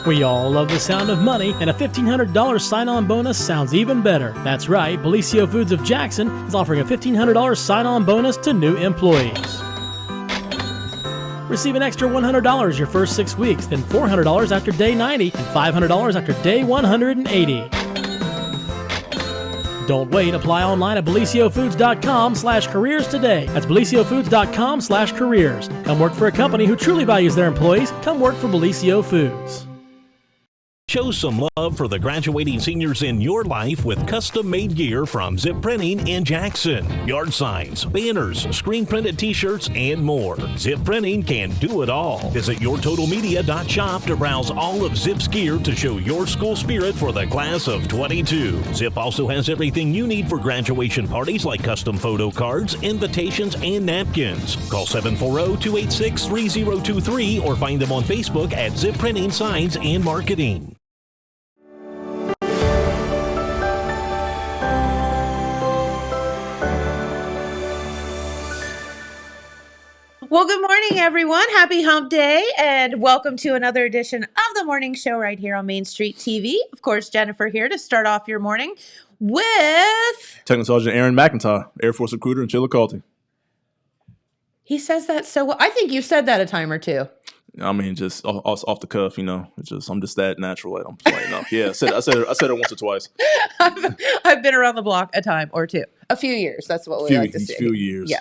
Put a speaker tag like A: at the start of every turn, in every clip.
A: We all love the sound of money, and a $1,500 sign-on bonus sounds even better. That's right, Bellisio Foods of Jackson is offering a $1,500 sign-on bonus to new employees. Receive an extra $100 your first 6 weeks, then $400 after day 90, and $500 after day 180. Don't wait. Apply online at BellisioFoods.com/careers today. That's BellisioFoods.com/careers. Come work for a company who truly values their employees. Come work for Bellisio Foods.
B: Show some love for the graduating seniors in your life with custom-made gear from Zip Printing in Jackson. Yard signs, banners, screen-printed t-shirts, and more. Zip Printing can do it all. Visit yourtotalmedia.shop to browse all of Zip's gear to show your school spirit for the class of 22. Zip also has everything you need for graduation parties like custom photo cards, invitations, and napkins. Call 740-286-3023 or find them on Facebook at Zip Printing Signs and Marketing.
C: Well, good morning, everyone. Happy Hump Day, and welcome to another edition of the morning show right here on Main Street TV. Of course, Jennifer here to start off your morning with
D: Technical Sergeant Aaron McEntie, Air Force recruiter in Chillicothe.
C: He says that so well. I think you've said that a time or two.
D: I mean, just off the cuff, you know. It's just I'm just that natural. I'm playing up. Yeah, I said it once or twice.
C: I've been around the block a time or two, a few years. That's what we like to say.
D: Few years.
C: Yeah.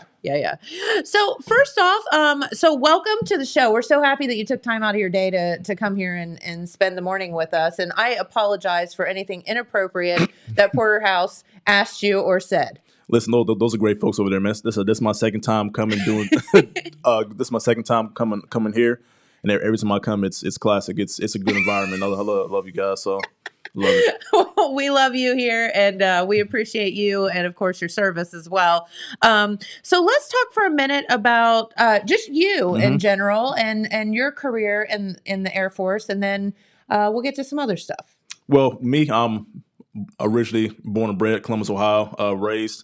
C: So first off, so welcome to the show. We're so happy that you took time out of your day to come here and spend the morning with us. And I apologize for anything inappropriate that Porterhouse asked you or said.
D: Listen, those are great folks over there, man. This is my second time coming this is my second time coming here. And every time I come, it's classic. It's a good environment. I love you guys. So love it.
C: Well, we love you here, and we appreciate you, and of course your service as well. So let's talk for a minute about just you in general and your career in the Air Force, and then we'll get to some other stuff.
D: Well, me, I'm originally born and bred Columbus, Ohio, raised.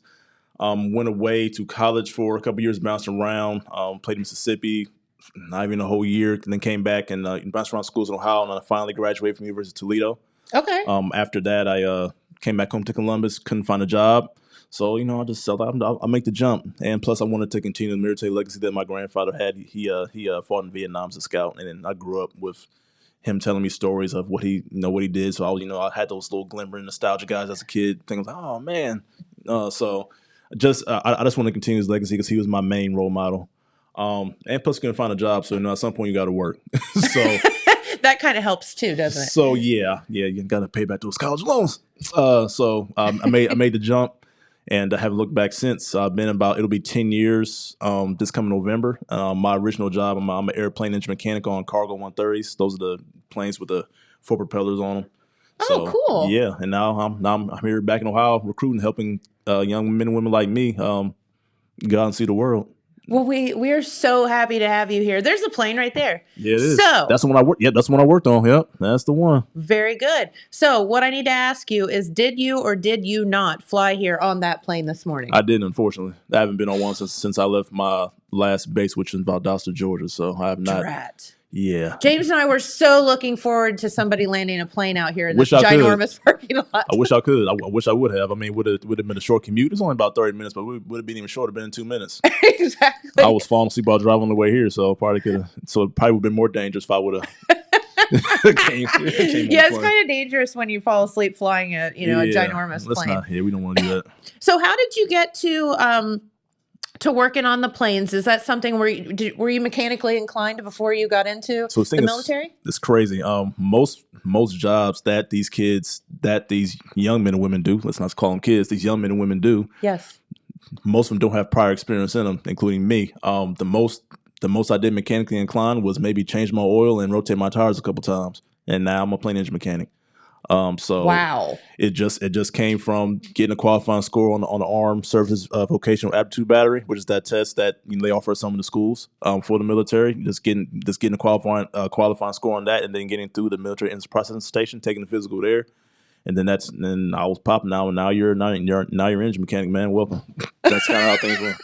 D: Went away to college for a couple years, bounced around, played in Mississippi. Not even a whole year, and then came back and bounced around schools in Ohio, and I finally graduated from University of Toledo.
C: Okay.
D: After that, I came back home to Columbus, couldn't find a job, so I just settled out. I'll make the jump, and plus I wanted to continue the military legacy that my grandfather had. He fought in Vietnam as a scout, and then I grew up with him telling me stories of what he did. So I had those little glimmering nostalgia guys as a kid. Things like, oh man, so I just want to continue his legacy because he was my main role model. And plus, couldn't find a job, so at some point you got to work. So
C: that kind of helps too, doesn't it?
D: So yeah, you got to pay back those college loans. So I made the jump, and I haven't looked back since. I've been it'll be 10 years this coming November. My original job, I'm an airplane engine mechanic on cargo 130s. Those are the planes with the 4 propellers on them.
C: Oh, cool.
D: Yeah, and now I'm here back in Ohio recruiting, helping young men and women like me go out and see the world.
C: Well, we are so happy to have you here. There's a plane right there.
D: Yeah, it is.
C: So
D: that's the one I worked. Yep, that's the one I worked on. Yep, that's the one.
C: Very good. So what I need to ask you is, did you or did you not fly here on that plane this morning?
D: I didn't, unfortunately. I haven't been on one since I left my last base, which is in Valdosta, Georgia. So I have not.
C: Drat.
D: Yeah.
C: James and I were so looking forward to somebody landing a plane out here in this ginormous parking lot.
D: I wish I could. I wish I would have. I mean, would have been a short commute. It's only about 30 minutes, but it would have been even shorter. Been in 2 minutes.
C: Exactly.
D: I was falling asleep while driving on the way here, so probably could have. So it probably would have been more dangerous if I would have. came
C: it's kind of dangerous when you fall asleep flying a ginormous plane.
D: We don't want to do that.
C: So how did you get to working on the planes? Is that something were you mechanically inclined before you got into the military?
D: It's crazy. Most jobs that these young men and women do, let's not call them kids, these young men and women do.
C: Yes.
D: Most of them don't have prior experience in them, including me. The most I did mechanically inclined was maybe change my oil and rotate my tires a couple times. And now I'm a plane engine mechanic. So
C: wow,
D: it just came from getting a qualifying score on the Armed Services Vocational Aptitude Battery, which is that test that they offer at some of the schools for the military. Just getting a qualifying score on that, and then getting through the military entrance processing station, taking the physical there, and then I was popping now, and now you're engine mechanic, man. Welcome. That's kind of how things went.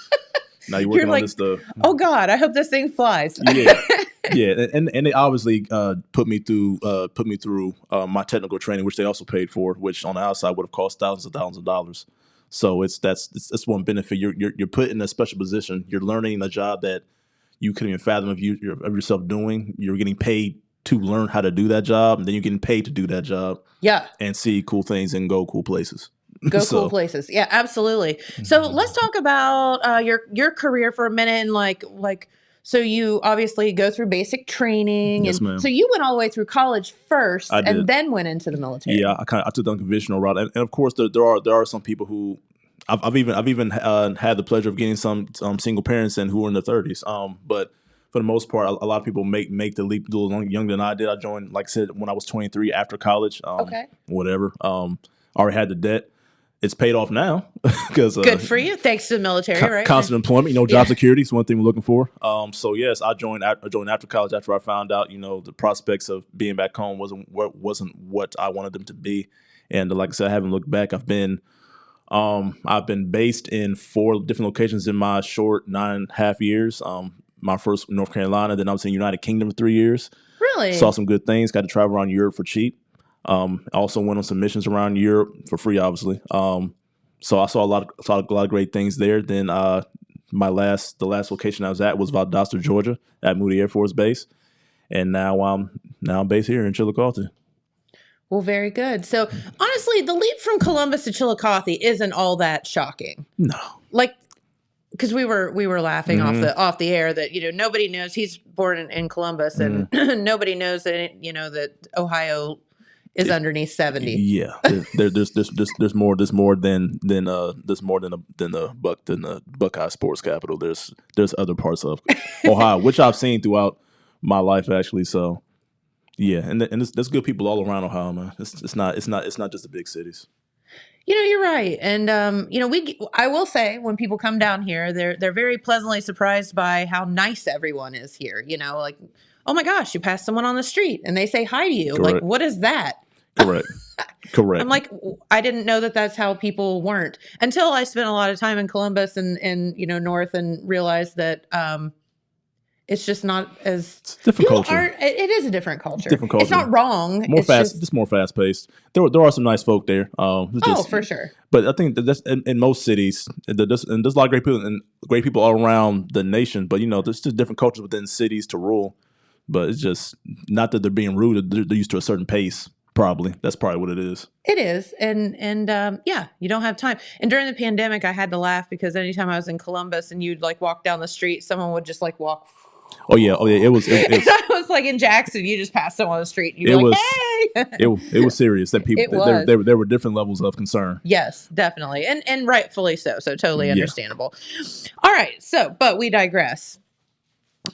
D: Now you're working on this stuff.
C: Oh God, I hope this thing flies.
D: Yeah. Yeah, and they obviously put me through my technical training, which they also paid for, which on the outside would have cost thousands of dollars. So that's one benefit. You're put in a special position. You're learning a job that you couldn't even fathom of yourself doing. You're getting paid to learn how to do that job, and then you're getting paid to do that job.
C: Yeah.
D: And see cool things and go cool places.
C: Go cool places. Yeah, absolutely. So let's talk about your career for a minute, and like so you obviously go through basic training.
D: Yes,
C: and
D: ma'am.
C: So you went all the way through college first,
D: I did.
C: and then went into the military.
D: Yeah, I took the unconventional route, and of course there are some people who I've even had the pleasure of getting some single parents and who are in their 30s. But for the most part, a lot of people make the leap a little younger than I did. I joined, like I said, when I was 23 after college.
C: Okay.
D: Whatever. Already had the debt. It's paid off now because
C: Good for you. Thanks to the military, right?
D: Constant employment, job security is one thing we're looking for. So yes, I joined after college after I found out, the prospects of being back home wasn't what I wanted them to be. And like I said, I haven't looked back. I've been based in 4 different locations in my short 9.5 years. My first North Carolina, then I was in the United Kingdom for 3 years.
C: Really?
D: Saw some good things. Got to travel around Europe for cheap. Also went on some missions around Europe for free, obviously. So I saw a lot of great things there. Then the last location I was at was Valdosta, Georgia, at Moody Air Force Base, and now I'm based here in Chillicothe.
C: Well, very good. So honestly, the leap from Columbus to Chillicothe isn't all that shocking.
D: No,
C: because we were laughing off the air that nobody knows he's born in Columbus, and nobody knows that that Ohio is underneath 70.
D: Yeah, there's more than the Buckeye sports capital. There's other parts of Ohio which I've seen throughout my life actually. So yeah, and there's good people all around Ohio, man. It's not just the big cities.
C: You're right. And, I will say when people come down here, they're very pleasantly surprised by how nice everyone is here. Like, oh my gosh, you pass someone on the street and they say hi to you.
D: Correct.
C: Like, what is that?
D: Correct.
C: I'm like, I didn't know that that's how people weren't until I spent a lot of time in Columbus and north and realized that, it's just not as
D: it's a different culture.
C: It is a different culture.
D: It's
C: not wrong.
D: More fast. Just more fast paced. There are some nice folk there.
C: For sure.
D: But I think that's in most cities. And there's a lot of great people all around the nation. But there's just different cultures within cities to rule. But it's just not that they're being rude. They're used to a certain pace. Probably that's probably what it is.
C: It is, and you don't have time. And during the pandemic, I had to laugh because anytime I was in Columbus and you'd like walk down the street, someone would just like walk.
D: Oh yeah. It was.
C: I was like in Jackson, you just passed someone on the street. And you'd be like, hey.
D: It was serious. That people there were different levels of concern.
C: Yes, definitely, and rightfully so. So totally understandable. All right. So, but we digress.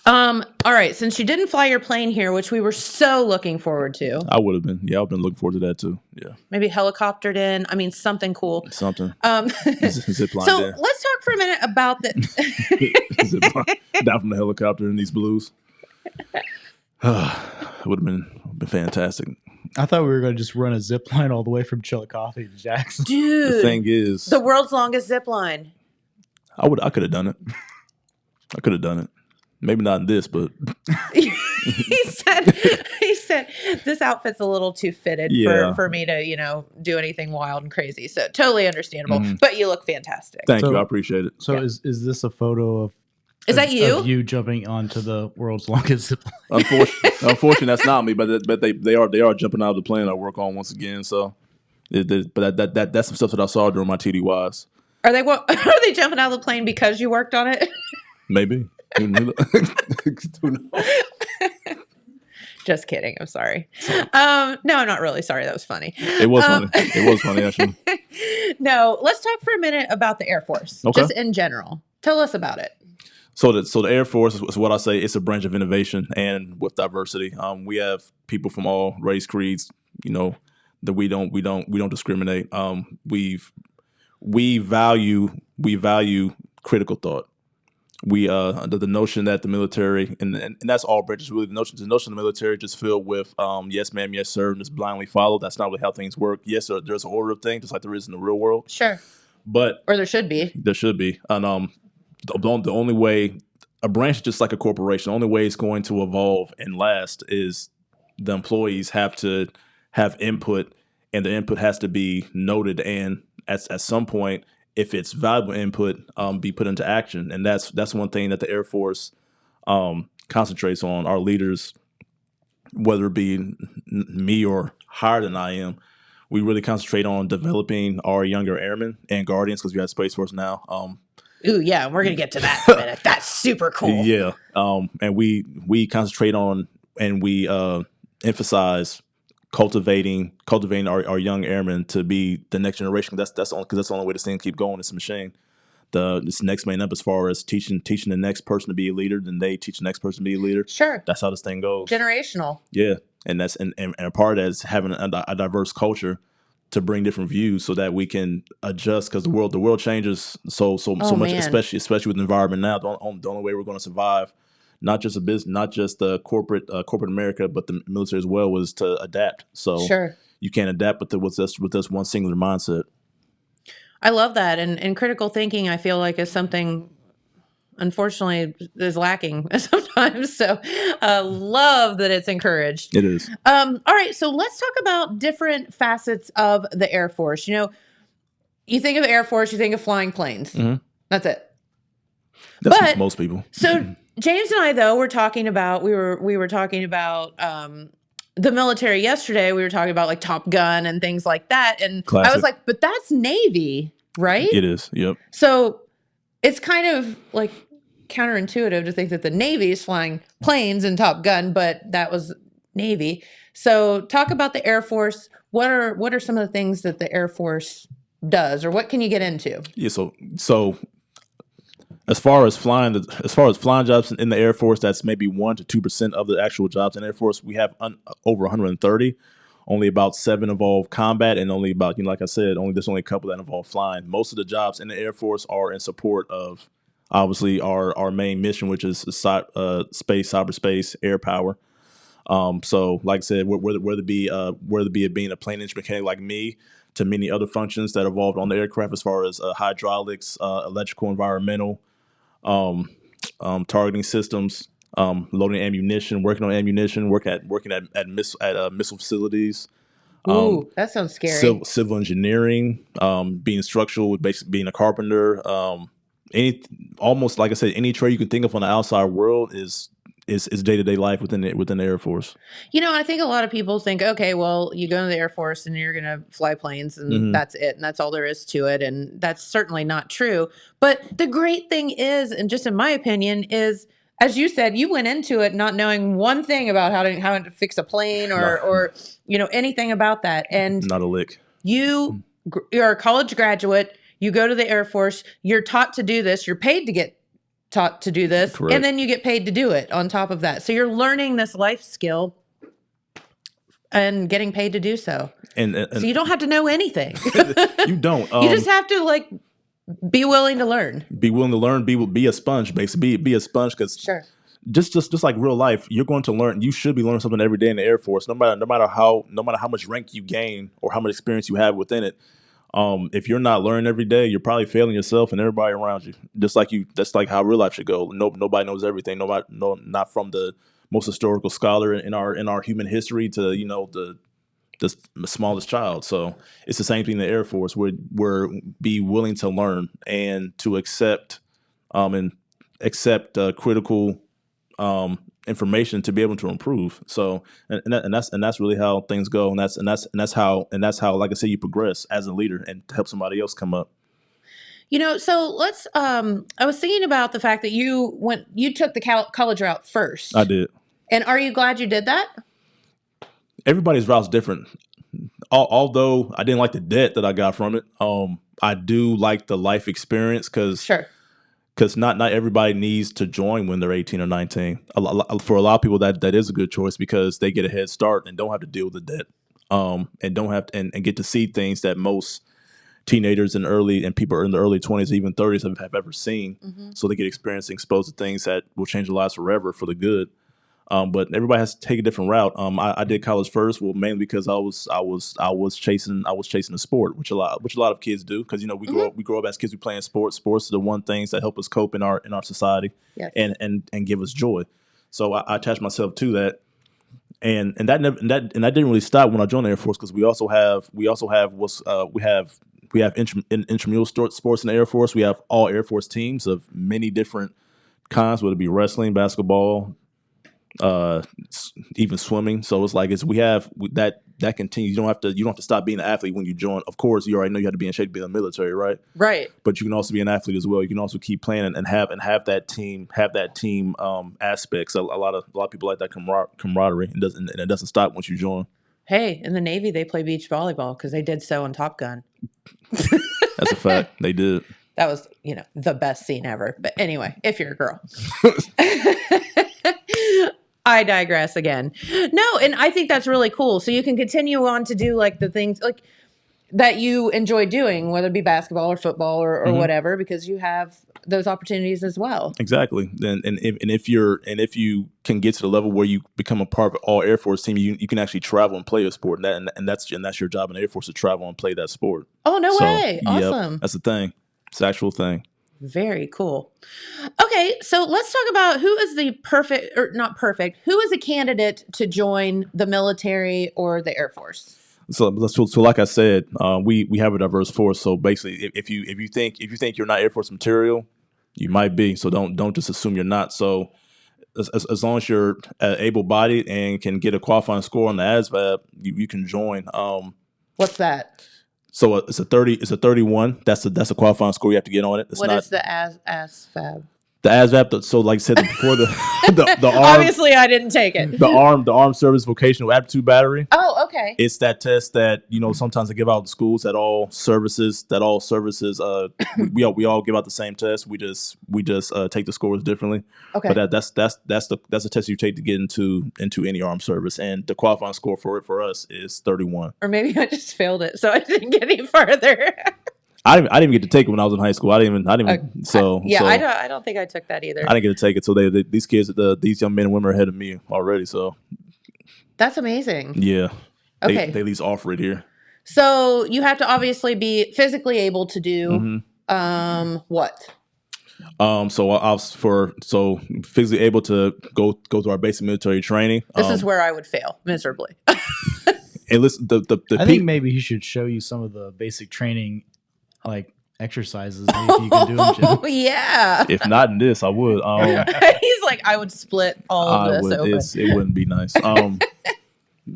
C: All right. Since you didn't fly your plane here, which we were so looking forward to,
D: I would have been. Yeah, I've been looking forward to that too. Yeah.
C: Maybe helicoptered in. I mean, something cool.
D: Something. Zip line
C: so
D: there.
C: let's talk for a minute about the
D: down from the helicopter in these blues. Would have been fantastic.
E: I thought we were going to just run a zip line all the way from Chillicothe to Jackson.
C: Dude,
D: the thing is,
C: the world's longest zip line.
D: I could have done it. I could have done it. Maybe not in this, but
C: he said this outfit's a little too fitted for me to, do anything wild and crazy. So totally understandable. But you look fantastic.
D: Thank you. I appreciate it.
E: So is this a photo of
C: that you?
E: Of you jumping onto the world's longest zip line?
D: Unfortunately, that's not me, but they are jumping out of the plane I work on once again. So but that's some stuff that I saw during my TDYs.
C: Are they jumping out of the plane because you worked on it?
D: Maybe. Who knows?
C: Just kidding. I'm sorry. No, I'm not really sorry. That was funny.
D: It was funny. It was funny, actually.
C: No, let's talk for a minute about the Air Force, just in general. Tell us about it.
D: So the Air Force is what I say. It's a branch of innovation and with diversity. We have people from all race, creeds. That we don't discriminate. We value critical thought. We the notion that the military and that's all branches really the notion of the military just filled with yes ma'am, yes sir, and just blindly follow. That's not really how things work. Yes, there's an order of things just like there is in the real world.
C: Sure.
D: But
C: or there should be.
D: And the only way a branch is just like a corporation. The only way it's going to evolve and last is the employees have to have input, and the input has to be noted, and at some point, if it's valuable input, be put into action. And that's one thing that the Air Force concentrates on. Our leaders, whether it be me or higher than I am, we really concentrate on developing our younger airmen and guardians, because we have Space Force now.
C: Ooh, yeah, we're gonna get to that in a minute. That's super cool.
D: Yeah, and we concentrate on and we emphasize cultivating our young airmen to be the next generation. That's the only way this thing keep going. It's a machine. This next man up, as far as teaching the next person to be a leader, then they teach the next person to be a leader.
C: Sure,
D: that's how this thing goes.
C: Generational.
D: Yeah, and that's and a part of that is having a diverse culture to bring different views so that we can adjust, because the world changes so much,
C: man.
D: especially with the environment now. The only way we're going to survive, not just a business, not just the corporate America, but the military as well, was to adapt. So
C: sure,
D: you can't adapt with this one singular mindset.
C: I love that, and critical thinking, I feel like, is something, unfortunately, is lacking sometimes. So love that it's encouraged.
D: It is.
C: All right, so let's talk about different facets of the Air Force. You know, you think of Air Force, you think of flying planes.
D: Mm-hmm.
C: That's it.
D: That's most people.
C: So James and I, though, we were talking about the military yesterday. We were talking about like Top Gun and things like that. And
D: Classic.
C: I was like, but that's Navy, right?
D: It is. Yep.
C: So it's kind of like counterintuitive to think that the Navy is flying planes in Top Gun, but that was Navy. So talk about the Air Force. What are some of the things that the Air Force does, or what can you get into?
D: Yeah. So as far as flying jobs in the Air Force, that's maybe 1% to 2% of the actual jobs in the Air Force. We have over 130. Only about 7 involve combat, and only about, like I said, there's only a couple that involve flying. Most of the jobs in the Air Force are in support of, obviously, our main mission, which is space, cyberspace, air power. So, like I said, whether it be being a plane engine mechanic like me, to many other functions that evolved on the aircraft, as far as hydraulics, electrical, environmental, targeting systems, loading ammunition, working on ammunition, working at missile facilities.
C: Ooh, that sounds scary.
D: Civil engineering, being structural, basically being a carpenter. Almost like I said, any trade you can think of on the outside world is day-to-day life within the Air Force.
C: You know, I think a lot of people think, okay, well, you go into the Air Force and you're going to fly planes and that's it. And that's all there is to it. And that's certainly not true. But the great thing is, and just in my opinion, is, as you said, you went into it not knowing one thing about how to fix a plane or anything about that. And
D: not a lick.
C: You're a college graduate. You go to the Air Force. You're taught to do this. You're paid to get taught to do this.
D: Correct.
C: And then you get paid to do it on top of that. So you're learning this life skill and getting paid to do so. And so you don't have to know anything.
D: You don't.
C: You just have to be willing to learn.
D: Be willing to learn. Be a sponge, basically. Be a sponge, because
C: sure.
D: Just like real life, you're going to learn. You should be learning something every day in the Air Force, no matter how much rank you gain or how much experience you have within it. If you're not learning every day, you're probably failing yourself and everybody around you. That's like how real life should go. Nobody knows everything. Not from the most historical scholar in our human history to the smallest child. So it's the same thing in the Air Force. We're be willing to learn and to accept critical information to be able to improve. So and that's really how things go, and that's how, like I said, you progress as a leader and to help somebody else come up.
C: So let's I was thinking about the fact that you took the college route first.
D: I did.
C: And are you glad you did that?
D: Everybody's route's different. Although I didn't like the debt that I got from it, I do like the life experience, because not everybody needs to join when they're 18 or 19. For a lot of people, that is a good choice, because they get a head start and don't have to deal with the debt, and don't have to, and get to see things that most teenagers and people in the early 20s, even 30s have ever seen. Mm-hmm. So they get exposed to things that will change their lives forever for the good. But everybody has to take a different route. I did college first, well, mainly because I was chasing the sport, which a lot of kids do, because we grow up as kids, we playing sports. Sports are the one things that help us cope in our society,
C: Yes.
D: and give us joy. So I attached myself to that, and that didn't really stop when I joined the Air Force, because we have intramural sports in the Air Force. We have all Air Force teams of many different kinds, whether it be wrestling, basketball, even swimming. So it's like that continues. You don't have to stop being an athlete when you join. Of course, you already know you have to be in shape to be in the military, right?
C: Right.
D: But you can also be an athlete as well. You can also keep playing and have that team aspect. So a lot of people like that camaraderie, and it doesn't stop once you join.
C: Hey, in the Navy, they play beach volleyball because they did so in Top Gun.
D: That's a fact. They did.
C: That was, the best scene ever. But anyway, if you're a girl. I digress again. No, and I think that's really cool. So you can continue on to do like the things like that you enjoy doing, whether it be basketball or football or whatever, because you have those opportunities as well.
D: Exactly. And if you can get to the level where you become a part of all Air Force team, you can actually travel and play a sport, and that's your job in the Air Force, to travel and play that sport.
C: Oh, no way. Awesome.
D: Yep, that's the thing. It's the actual thing.
C: Very cool. Okay, so let's talk about who is the perfect, or not perfect, who is a candidate to join the military or the Air Force?
D: So like I said, we have a diverse force. So basically, if you think you're not Air Force material, you might be. So don't just assume you're not. So as long as you're able-bodied and can get a qualifying score on the ASVAB, you can join.
C: What's that?
D: So it's a 31. That's a qualifying score you have to get on it.
C: What is the ASVAB?
D: The ASVAB. So like I said before, the arm,
C: obviously I didn't take it.
D: The Armed Service Vocational Aptitude Battery.
C: Oh, okay.
D: It's that test that sometimes they give out in schools that all services we all give out the same test. We just take the scores differently.
C: Okay.
D: But that's the test you take to get into any armed service, and the qualifying score for us is 31.
C: Or maybe I just failed it, so I didn't get any further.
D: I didn't even get to take it when I was in high school. I didn't even.
C: I don't think I took that either.
D: I didn't get to take it. So these kids, these young men and women are ahead of me already. So
C: that's amazing.
D: Yeah.
C: Okay.
D: They at least offer it here.
C: So you have to obviously be physically able to do what?
D: So physically able to go through our basic military training.
C: This is where I would fail miserably.
D: And listen,
E: I think maybe he should show you some of the basic training, like exercises, maybe if you can do them, Jim.
C: Oh yeah.
D: If not in this, I would.
C: He's like, I would split all of this open.
D: It wouldn't be nice.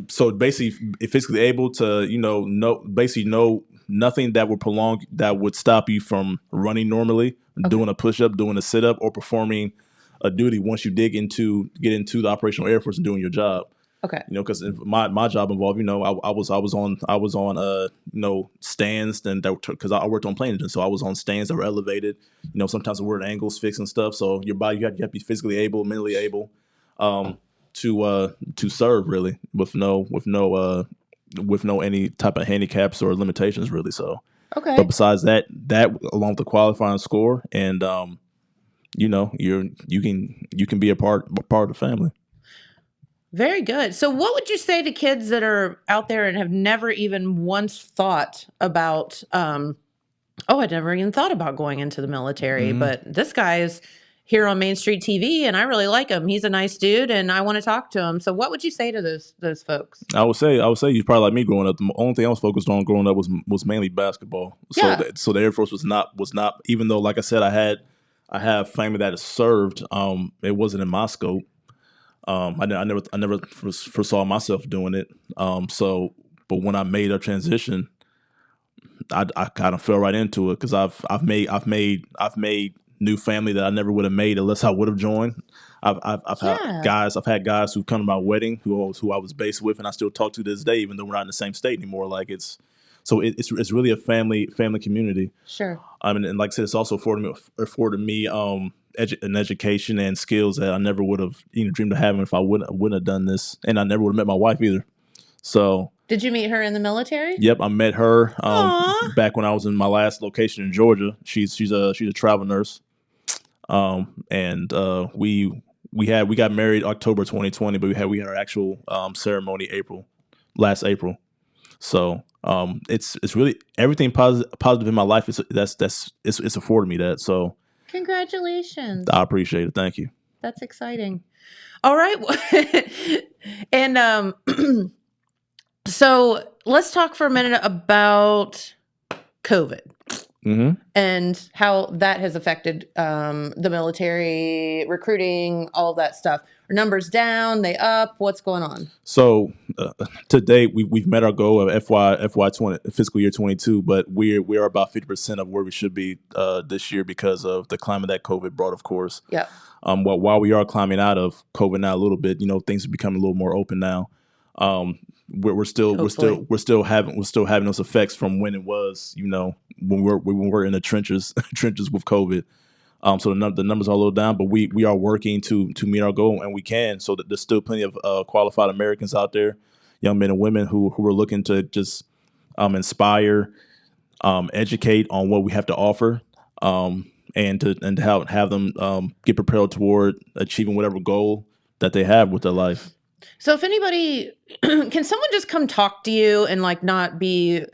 D: So basically, physically able to, know nothing that would prolong, that would stop you from running normally, doing a push-up, doing a sit-up, or performing a duty once you get into the operational Air Force and doing your job.
C: Okay.
D: Because my job involved, I was on stands, and because I worked on plane engines, so I was on stands that were elevated. Sometimes the word angles fixed and stuff. So your body, you have to be physically able, mentally able, to serve, really, with no any type of handicaps or limitations, really. So
C: okay.
D: But besides that along with the qualifying score, and you can be a part of the family.
C: Very good. So what would you say to kids that are out there and have never even once thought about, I never even thought about going into the military, but this guy is here on Main Street TV and I really like him. He's a nice dude and I want to talk to him. So what would you say to those folks? I would say you're probably like me growing up. The only thing I was focused on growing up was mainly basketball. Yeah.
D: So the Air Force was not, even though, like I said, I have family that has served, it wasn't in my scope. I never foresaw myself doing it. But when I made a transition, I kind of fell right into it, because I've made new family that I never would have made unless I would have joined. I've had guys who've come to my wedding who I was based with, and I still talk to this day, even though we're not in the same state anymore. Like it's really a family community.
C: Sure.
D: And like I said, it's also afforded me an education and skills that I never would have dreamed of having if I wouldn't have done this, and I never would have met my wife either. So. Did you meet her in the military? Yep, I met her back when I was in my last location in Georgia. She's a travel nurse, and we we got married October 2020, but we had our actual ceremony last April. So it's really everything positive in my life. It's afforded me that. So
C: Congratulations.
D: I appreciate it. Thank you.
C: That's exciting. All right. And so let's talk for a minute about COVID and how that has affected the military, recruiting, all of that stuff. Are numbers down? They up? What's going on?
D: So to date, we've met our goal of FY 20 fiscal year 22, but we are about 50% of where we should be this year because of the climate that COVID brought, of course.
C: Yeah.
D: While we are climbing out of COVID now a little bit, things are becoming a little more open now. We're still having those effects from when it was, when we're in the trenches with COVID. So the numbers are a little down, but we are working to meet our goal, and we can. So that there's still plenty of qualified Americans out there, young men and women who are looking to just inspire, educate on what we have to offer, and to have them get prepared toward achieving whatever goal that they have with their life.
C: So if anybody, can someone just come talk to you and like not be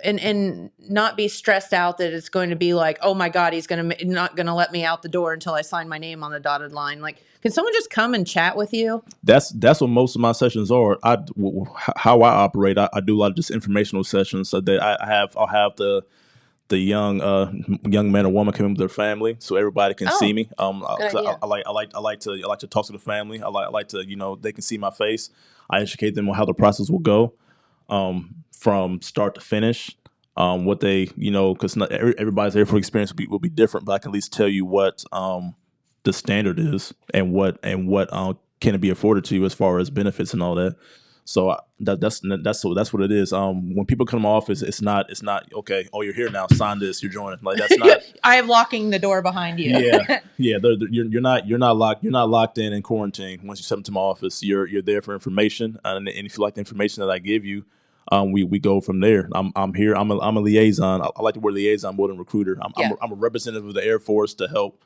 C: stressed out that it's going to be like, oh my God, he's not going to let me out the door until I sign my name on the dotted line. Like, can someone just come and chat with you?
D: That's what most of my sessions are. How I operate, I do a lot of just informational sessions. So that I'll have the young man or woman come in with their family, so everybody can see me. I like to talk to the family. I like to they can see my face. I educate them on how the process will go, from start to finish. What they because not everybody's Air Force experience will be different, but I can at least tell you what the standard is and what can it be afforded to you as far as benefits and all that. So that's what it is. When people come to my office, it's not okay. Oh, you're here now. Sign this. You're joining. Like that's not.
C: I am locking the door behind you.
D: Yeah. You're not locked in quarantine. Once you step into my office, you're there for information, and if you like the information that I give you, we go from there. I'm here. I'm a liaison. I like the word liaison more than recruiter. I'm a representative of the Air Force to help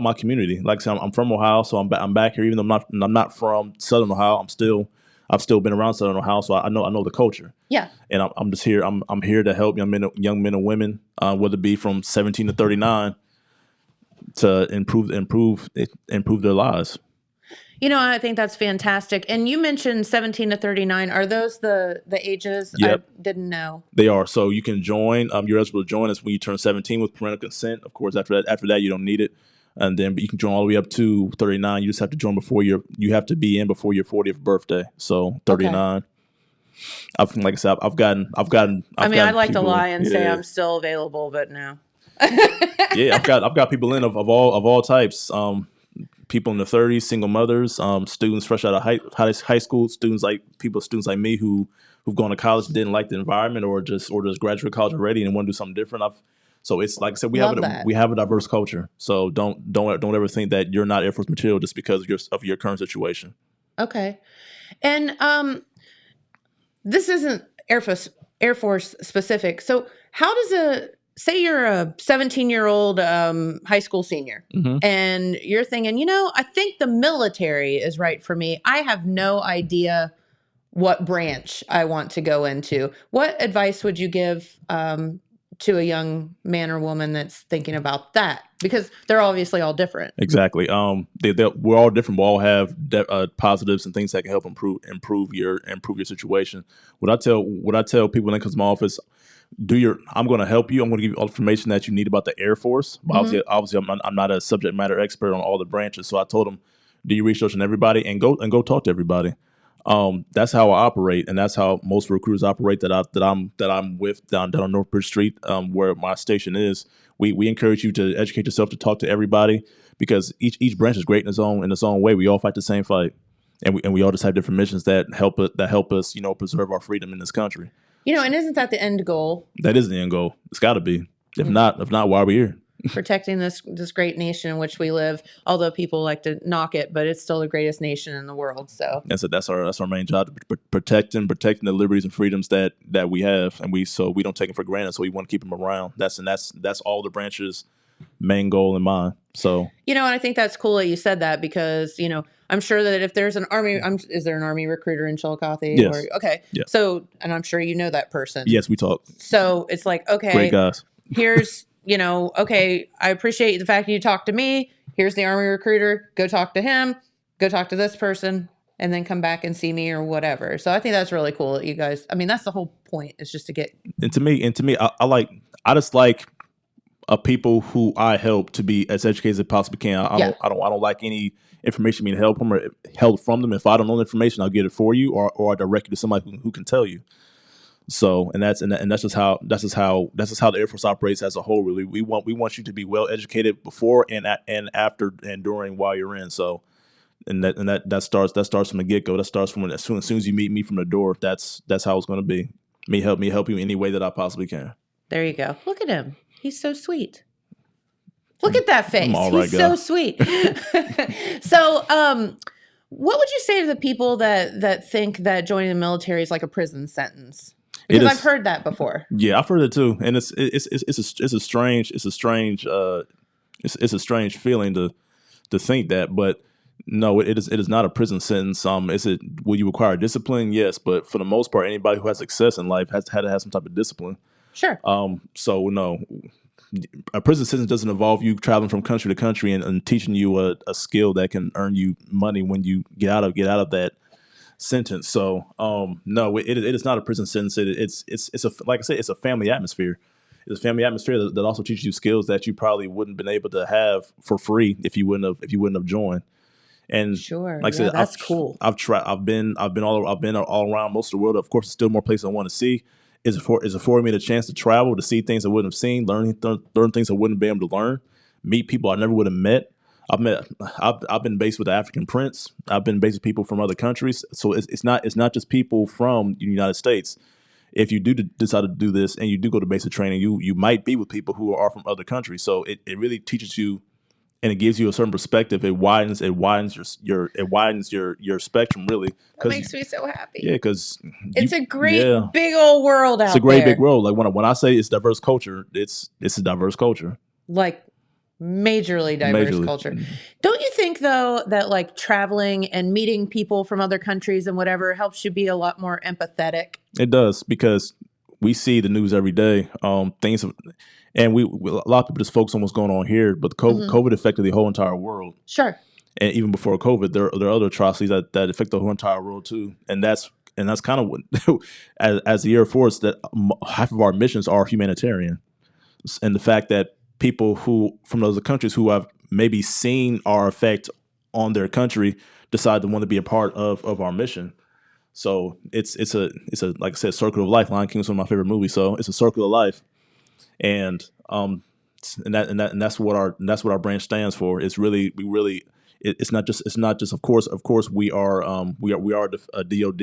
D: my community. Like I said, I'm from Ohio, so I'm back here. Even though I'm not from Southern Ohio, I've still been around Southern Ohio, so I know the culture. Yeah. And I'm just here. I'm here to help young men and women, whether it be from 17 to 39, to improve their lives.
C: I think that's fantastic. And you mentioned 17 to 39. Are those the ages?
D: Yep.
C: I didn't know.
D: They are. So you can join. You're eligible to join us when you turn 17 with parental consent. Of course, after that, you don't need it. And then, but you can join all the way up to 39. You just have to join you have to be in before your 40th birthday. So 39. Okay. Like I said, I've gotten.
C: I'd like to lie and say I'm still available, but no.
D: Yeah, I've got people in of all types. People in their 30s, single mothers, students fresh out of high school, students like me who've gone to college, didn't like the environment, or just graduated college already and want to do something different. So it's like I said, we have a diverse culture. So don't ever think that you're not Air Force material just because of your current situation. Okay, and
C: this isn't Air Force specific. So how does say you're a 17-year-old high school senior, and you're thinking, I think the military is right for me. I have no idea what branch I want to go into. What advice would you give to a young man or woman that's thinking about that? Because they're obviously all different.
D: Exactly. We're all different. We all have positives and things that can help improve your situation. What I tell people when they come to my office, I'm going to help you. I'm going to give you all the information that you need about the Air Force. But obviously, I'm not a subject matter expert on all the branches. So I told them, do your research on everybody and go talk to everybody. That's how I operate, and that's how most recruiters operate that I'm with down on North Bridge Street, where my station is. We encourage you to educate yourself, to talk to everybody, because each branch is great in its own way. We all fight the same fight, and we all just have different missions that help us preserve our freedom in this country.
C: And isn't that the end goal?
D: That is the end goal. It's got to be. If not, why are we here?
C: Protecting this great nation in which we live. Although people like to knock it, but it's still the greatest nation in the world. So
D: that's our main job: protecting the liberties and freedoms that we have, and we don't take them for granted. So we want to keep them around. That's all the branches main goal in mind. So,
C: and I think that's cool that you said that because, I'm sure that if there's an army, is there an army recruiter in Chillicothe?
D: Yes.
C: Okay.
D: Yeah.
C: So, and I'm sure you know that person.
D: yes, we talk.
C: So it's like, okay,
D: Great guys.
C: here's, okay, I appreciate the fact that you talked to me. Here's the army recruiter. Go talk to him. Go talk to this person. And then come back and see me or whatever. So I think that's really cool that you guys, that's the whole point, is just to get.
D: And to me, I just like people who I help to be as educated as I possibly can. I don't like any information being held from them. If I don't know the information, I'll get it for you, or I direct you to somebody who can tell you. So, and that's just how the Air Force operates as a whole. Really, we want you to be well educated before and after and during while you're in. So, and that starts from the get go. That starts from as soon as you meet me from the door. That's how it's going to be. Me help you any way that I possibly can.
C: There you go. Look at him. He's so sweet. Look at that face. He's so sweet. So, what would you say to the people that think that joining the military is like a prison sentence? Because I've heard that before. Yeah,
D: I've heard it too, and it's a strange feeling to think that, but no, it is not a prison sentence. Will you require discipline? Yes, but for the most part, anybody who has success in life has had to have some type of discipline.
C: Sure.
D: So no, a prison sentence doesn't involve you traveling from country to country and teaching you a skill that can earn you money when you get out of that sentence. So no, it is not a prison sentence. It's like I said, it's a family atmosphere. It's a family atmosphere that also teaches you skills that you probably wouldn't been able to have for free if you wouldn't have joined. And
C: sure,
D: like I said,
C: that's cool.
D: I've been all around most of the world. Of course, there's still more places I want to see. It's affording me the chance to travel, to see things I wouldn't have seen, learn things I wouldn't be able to learn, meet people I never would have met. I've been based with the African Prince. I've been based with people from other countries. So it's not just people from the United States. If you do decide to do this and you do go to basic training, you might be with people who are from other countries. So it really teaches you, and it gives you a certain perspective. It widens your spectrum, really.
C: That makes me so happy.
D: Yeah, because
C: it's a great big old world out there.
D: It's a great big world. Like when I say it's diverse culture, it's a diverse culture.
C: Like majorly diverse culture. Don't you think though that like traveling and meeting people from other countries and whatever helps you be a lot more empathetic?
D: It does, because we see the news every day. Things have, and a lot of people just focus on what's going on here, but COVID affected the whole entire world.
C: Sure.
D: And even before COVID, there are other atrocities that affect the whole entire world too. And that's kind of what, as the Air Force, that half of our missions are humanitarian, and the fact that people who from those countries who have maybe seen our effect on their country decide to want to be a part of our mission. So it's a like I said, circle of life. Lion King is one of my favorite movies, so it's a circle of life, and that's what our branch stands for. It's really it's not just of course we are a DoD,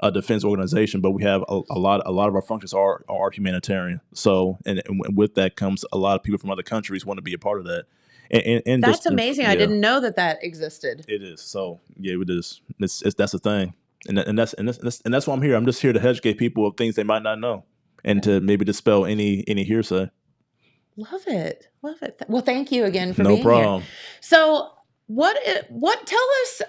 D: a defense organization, but we have a lot of our functions are humanitarian. So and with that comes a lot of people from other countries want to be a part of that. And
C: that's amazing. I didn't know that existed.
D: It is. So yeah, it is. That's the thing. And that's why I'm here. I'm just here to educate people of things they might not know, and to maybe dispel any hearsay.
C: Love it. Well, thank you again for
D: being here. No problem.
C: So what tell us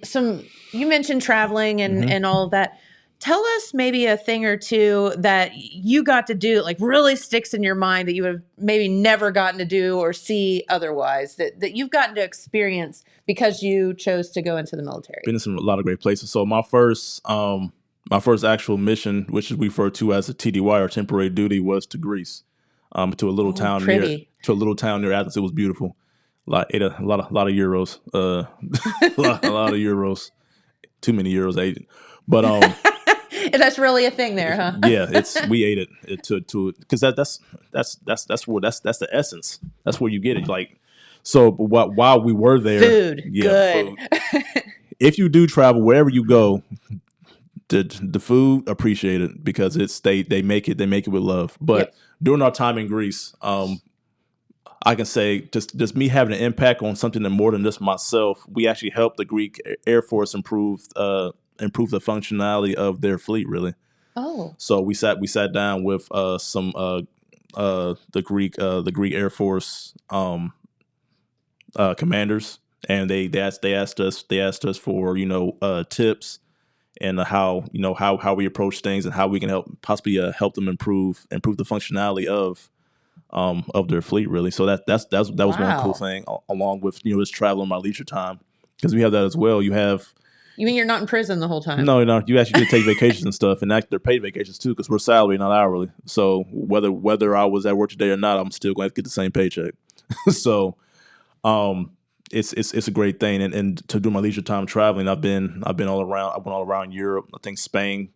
C: some, you mentioned traveling and all of that. Tell us maybe a thing or two that you got to do, like really sticks in your mind, that you would have maybe never gotten to do or see otherwise, that you've gotten to experience because you chose to go into the military.
D: Been in a lot of great places. So my first actual mission, which is referred to as a TDY or temporary duty, was to Greece, to a little town near Athens. It was beautiful. Ate a lot of euros, a lot of euros, too many euros ate, but
C: that's really a thing there, huh?
D: Yeah, we ate it to because that's the essence. That's where you get it. Like, so but while we were there,
C: food, good.
D: Food. If you do travel, wherever you go, the food, appreciate it, because they make it with love. But during our time in Greece, I can say just me having an impact on something that more than just myself. We actually helped the Greek Air Force improve the functionality of their fleet, really.
C: Oh.
D: So we sat down with some the Greek Air Force commanders, and they asked us for tips and how we approach things and how we can possibly help them improve the functionality of their fleet, really. So that was one cool thing, along with just travel in my leisure time, because we have that as well. You
C: mean you're not in prison the whole time?
D: No, you actually get to take vacations and stuff, and they're paid vacations too, because we're salary, not hourly. So whether I was at work today or not, I'm still going to get the same paycheck. So it's a great thing, and to do my leisure time traveling, I've been all around. I went all around Europe. I think Spain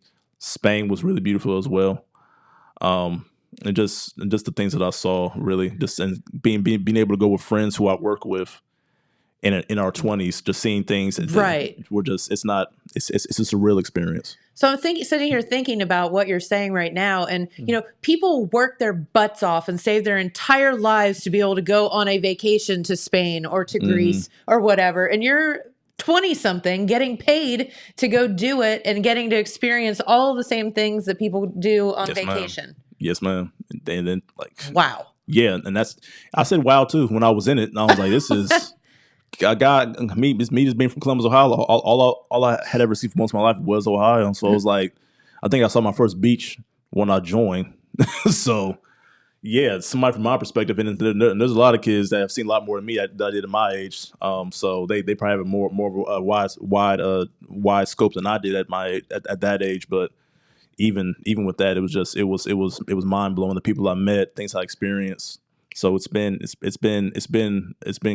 D: was really beautiful as well. And just the things that I saw, really, just and being able to go with friends who I work with in our 20s, just seeing things that we're just it's just a real experience.
C: So I'm sitting here thinking about what you're saying right now, and people work their butts off and save their entire lives to be able to go on a vacation to Spain or to Greece or whatever, and you're 20-something getting paid to go do it and getting to experience all the same things that people do on vacation.
D: Ma'am. Yes, ma'am. And then
C: wow.
D: Yeah, and I said wow too when I was in it, and I was like, this is. Me just being from Columbus, Ohio. All I had ever seen for most of my life was Ohio. So I was like, I think I saw my first beach when I joined. So yeah, somebody from my perspective, and there's a lot of kids that have seen a lot more than me that I did at my age. So they probably have more of a wide scope than I did at that age. But even with that, it was mind blowing. The people I met, things I experienced. So it's been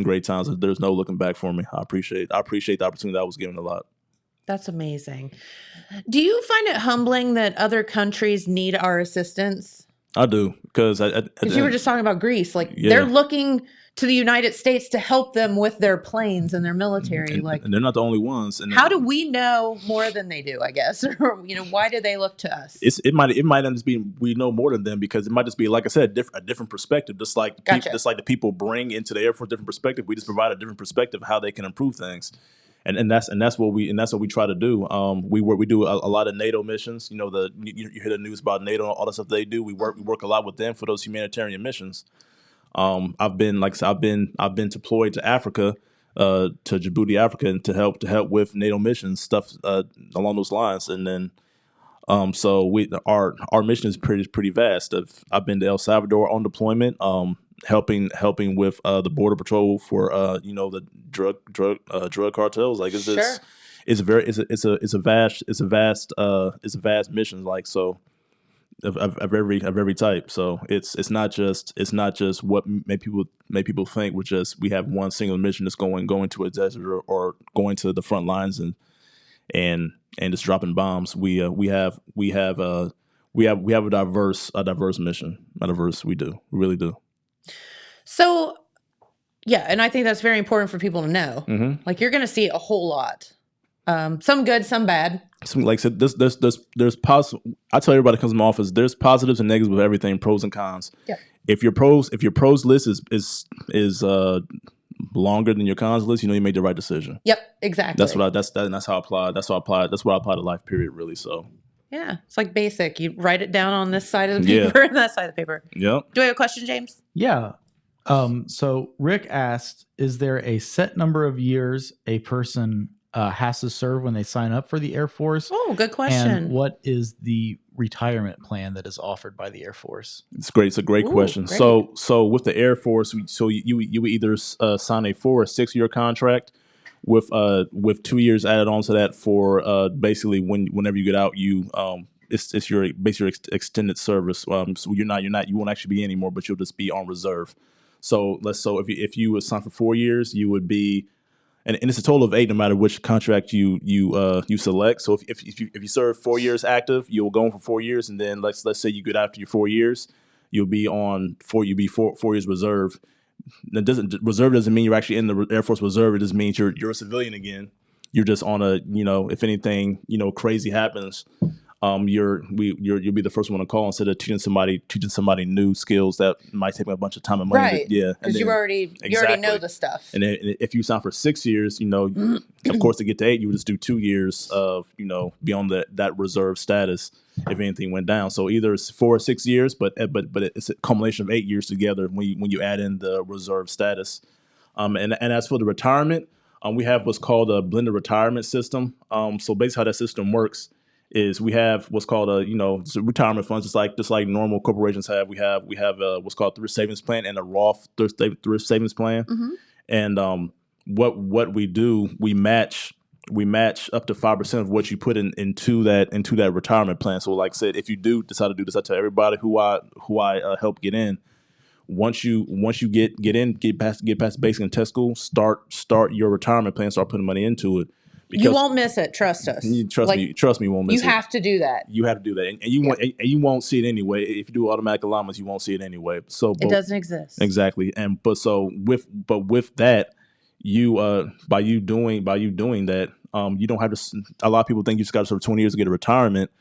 D: great times. There's no looking back for me. I appreciate the opportunity I was given a lot.
C: That's amazing. Do you find it humbling that other countries need our assistance?
D: I do, because
C: you were just talking about Greece. They're looking to the United States to help them with their planes and their military.
D: And they're not the only ones. And
C: how do we know more than they do, I guess? Or, why do they look to us?
D: It might not just be we know more than them, because it might just be, like I said, a different perspective. Just like the people bring into the Air Force different perspective. We just provide a different perspective of how they can improve things. And that's what we try to do. We do a lot of NATO missions. You hear the news about NATO and all the stuff they do. We work a lot with them for those humanitarian missions. I've been deployed to Africa, to Djibouti, Africa, and to help with NATO missions stuff along those lines. And then so our mission is pretty vast. I've been to El Salvador on deployment, helping with the border patrol for the drug cartels. It's a vast mission, of every type. So it's not just what make people think we have one single mission that's going to a desert or going to the front lines and just dropping bombs. We have a diverse mission. We really do.
C: So, yeah, and I think that's very important for people to know. Mm-hmm. You're going to see a whole lot, some good, some bad.
D: Like I said, there's positive. I tell everybody that comes to my office, there's positives and negatives with everything, pros and cons. Yeah. If your pros list is longer than your cons list, you made the right decision.
C: Yep, exactly.
D: That's how I apply. That's what I apply to life. Period. Really. So.
C: Yeah, it's like basic. You write it down on this side of the paper and that side of the paper.
D: Yep.
C: Do I have a question, James?
E: Yeah. So Rick asked, is there a set number of years a person has to serve when they sign up for the Air Force?
C: Oh, good question.
E: And what is the retirement plan that is offered by the Air Force?
D: It's great. It's a great question. Great. So with the Air Force, you would either sign a 4 or 6 year contract with 2 years added on to that for basically whenever you get out, it's your extended service. So you won't actually be anymore, but you'll just be on reserve. So if you would sign for 4 years, you would be, and it's a total of 8 no matter which contract you select. So if you serve 4 years active, you'll go on for 4 years, and then let's say you get after your 4 years, you'll be on 4 years reserve. Reserve doesn't mean you're actually in the Air Force Reserve. It just means you're a civilian again. You're just on if anything crazy happens, you'll be the first one to call instead of teaching somebody new skills that might take a bunch of time and money.
C: Right.
D: Yeah.
C: Because you already know the stuff.
D: And then if you sign for 6 years, of course to get to 8, you would just do 2 years of, beyond that reserve status if anything went down. So either it's 4 or 6 years, but it's a culmination of 8 years together when you add in the reserve status. And as for the retirement, we have what's called a blended retirement system. So basically how that system works is we have what's called retirement funds, just like normal corporations have. We have what's called thrift savings plan and a Roth thrift savings plan.
C: Mm-hmm.
D: And what we do, we match up to 5% of what you put into that retirement plan. So like I said, if you do decide to do this, I tell everybody who I help get in. Once you get past basic and test school, start your retirement plan, start putting money into it. Because
C: you won't miss it. Trust us.
D: Trust me, you won't miss it.
C: You have to do that.
D: You have to do that, and you won't see it anyway. If you do automatic alignments, you won't see it anyway. So
C: it doesn't exist.
D: Exactly, with that, by you doing that, you don't have to. A lot of people think you just got to serve 20 years to get a retirement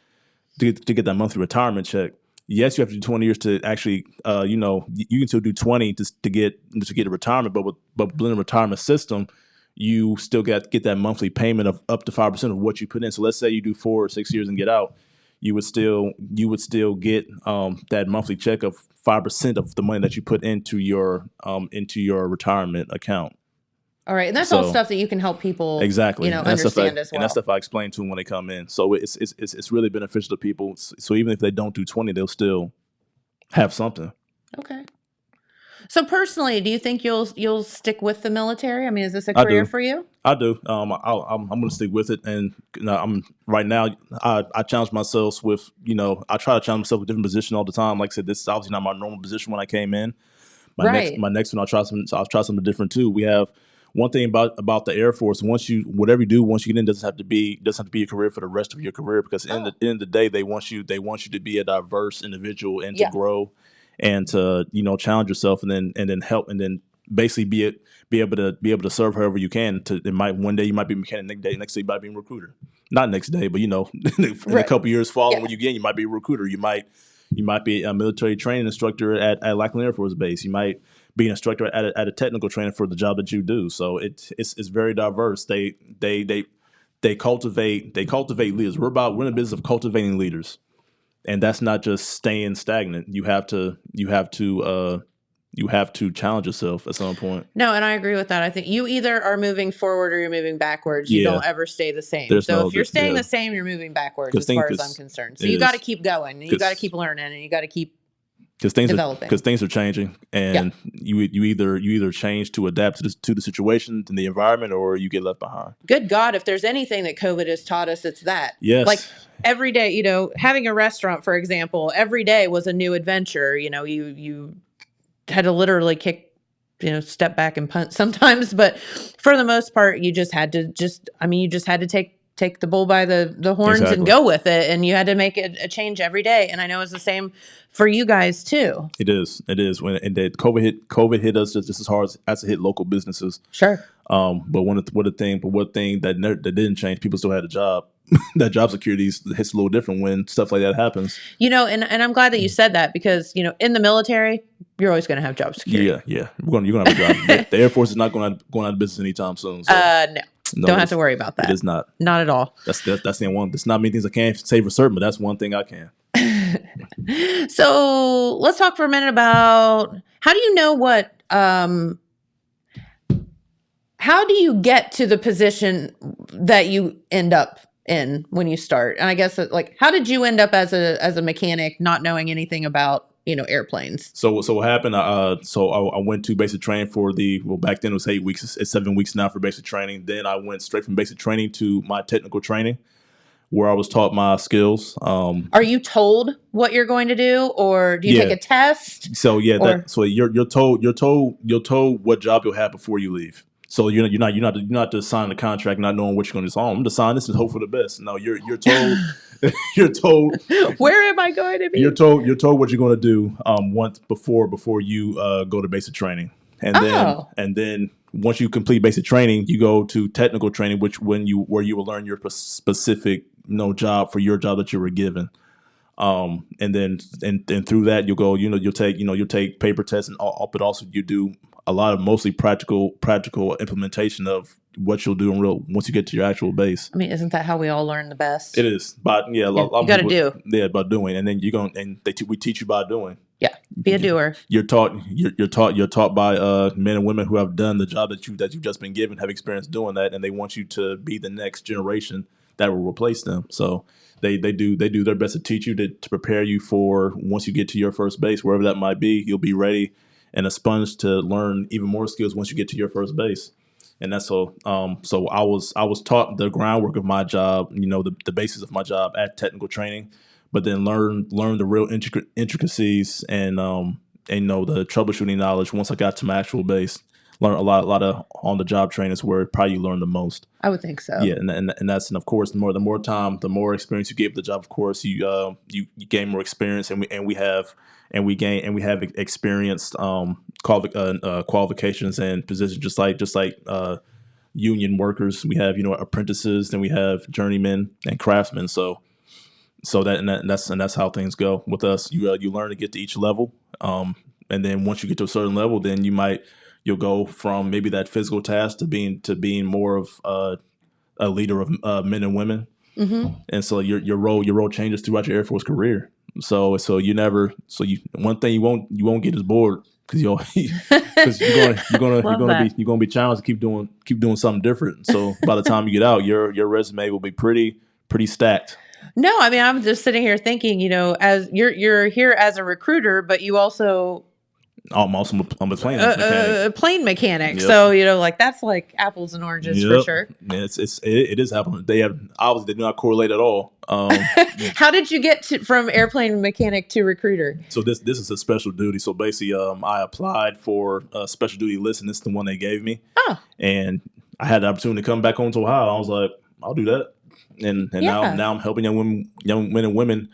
D: to get that monthly retirement check. Yes, you have to do 20 years to actually, you can still do 20 to get a retirement, but with blended retirement system, you still get that monthly payment of up to 5% of what you put in. So let's say you do 4 or 6 years and get out, you would still get that monthly check of 5% of the money that you put into your retirement account.
C: All right, and that's all stuff that you can help people
D: exactly
C: understand as well.
D: And that's stuff I explain to them when they come in. So it's really beneficial to people. So even if they don't do 20, they'll still have something.
C: Okay. So personally, do you think you'll stick with the military? I mean, is this a career for you?
D: I do. I'm going to stick with it, and I'm right now. I challenge myself with I try to challenge myself with different position all the time. Like I said, this is obviously not my normal position when I came in. My next one, I'll try something different too. We have one thing about the Air Force. Once you get in, doesn't have to be a career for the rest of your career, because at the end of the day, they want you to be a diverse individual and to grow and to challenge yourself and then help and then basically be able to serve however you can. One day you might be a mechanic, next day you might be a recruiter. Not next day, but in a couple years following when you get in, you might be a recruiter. You might be a military training instructor at Lackland Air Force Base. You might be an instructor at a technical training for the job that you do. So it's very diverse. They cultivate leaders. We're in the business of cultivating leaders. And that's not just staying stagnant. You have to challenge yourself at some point.
C: No, and I agree with that. I think you either are moving forward or you're moving backwards. You don't ever stay the same. If you're staying the same, you're moving backwards as far as I'm concerned. So you got to keep going. You got to keep learning, and you got to keep developing.
D: Because things are changing, and you either change to adapt to the situation and the environment, or you get left behind.
C: Good God, if there's anything that COVID has taught us, it's that.
D: Yes.
C: Like every day, having a restaurant, for example, every day was a new adventure. You had to literally step back and punt sometimes, but for the most part, you just had to take the bull by the horns and go with it. And you had to make a change every day. And I know it's the same for you guys too.
D: It is. And that COVID hit us just as hard as it hit local businesses.
C: Sure.
D: But one thing that didn't change, people still had a job. That job security hits a little different when stuff like that happens. And I'm glad that you said that, because in the military, you're always going to have job security. Yeah. You're going to have a job. The Air Force is not going out of business anytime soon. So.
C: No, don't have to worry about that.
D: It is not.
C: Not at all.
D: That's the one. There's not many things I can't say for certain, but that's one thing I can.
C: So let's talk for a minute about how do you know what. How do you get to the position that you end up in when you start? And I guess how did you end up as a mechanic, not knowing anything about airplanes?
D: So what happened? I went to basic training for back then it was 8 weeks. It's 7 weeks now for basic training. Then I went straight from basic training to my technical training, where I was taught my skills.
C: Are you told what you're going to do, or do you take a test?
D: So you're told what job you'll have before you leave. So you're not just signing a contract not knowing what you're going to do. I'm to sign this and hope for the best. No, you're told. You're told.
C: Where am I going to be?
D: You're told what you're going to do once before you go to basic training, and then once you complete basic training, you go to technical training, where you will learn your specific job for your job that you were given. And then through that you'll take paper tests but also you do a lot of mostly practical implementation of what you'll do in real once you get to your actual base.
C: I mean, isn't that how we all learn the best?
D: It is, but yeah, a lot
C: you
D: of
C: got to
D: people-
C: do.
D: Yeah, by doing, and then we teach you by doing.
C: Yeah, be a doer.
D: You're taught by men and women who have done the job that you've just been given, have experience doing that, and they want you to be the next generation that will replace them. So they do their best to teach you to prepare you for once you get to your first base, wherever that might be, you'll be ready and a sponge to learn even more skills once you get to your first base. And that's so. So I was taught the groundwork of my job, the basis of my job at technical training, but then learn the real intricacies and the troubleshooting knowledge once I got to my actual base. Learn a lot of on the job training is where probably you learn the most.
C: I would think so.
D: Yeah, and of course the more time, the more experience you get with the job. Of course, you gain more experience, and we have experienced qualifications and positions just like union workers. We have apprentices, then we have journeymen and craftsmen. So that's how things go with us. You learn to get to each level, and then once you get to a certain level, then you'll go from maybe that physical task to being more of a leader of men and women. Mm-hmm. And so your role changes throughout your Air Force career. So one thing you won't get is bored because you're gonna be challenged to keep doing something different. So by the time you get out, your resume will be pretty stacked.
C: No, I mean, I'm just sitting here thinking, as you're here as a recruiter, but you also
D: I'm a plane mechanic.
C: Plane mechanic.
D: Yep.
C: So that's like apples and oranges for sure.
D: Yeah, it is happening. They do not correlate at all.
C: How did you get from airplane mechanic to recruiter?
D: So this is a special duty. So basically, I applied for a special duty list, and this is the one they gave me. Oh. And I had the opportunity to come back home to Ohio. I was like, I'll do that. And now I'm helping young men and women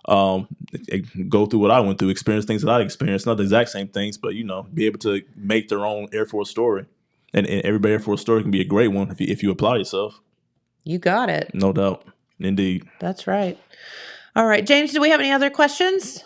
D: go through what I went through, experience things that I experienced, not the exact same things, but be able to make their own Air Force story. And every Air Force story can be a great one if you apply yourself.
C: You got it.
D: No doubt. Indeed.
C: That's right. All right, James, do we have any other questions?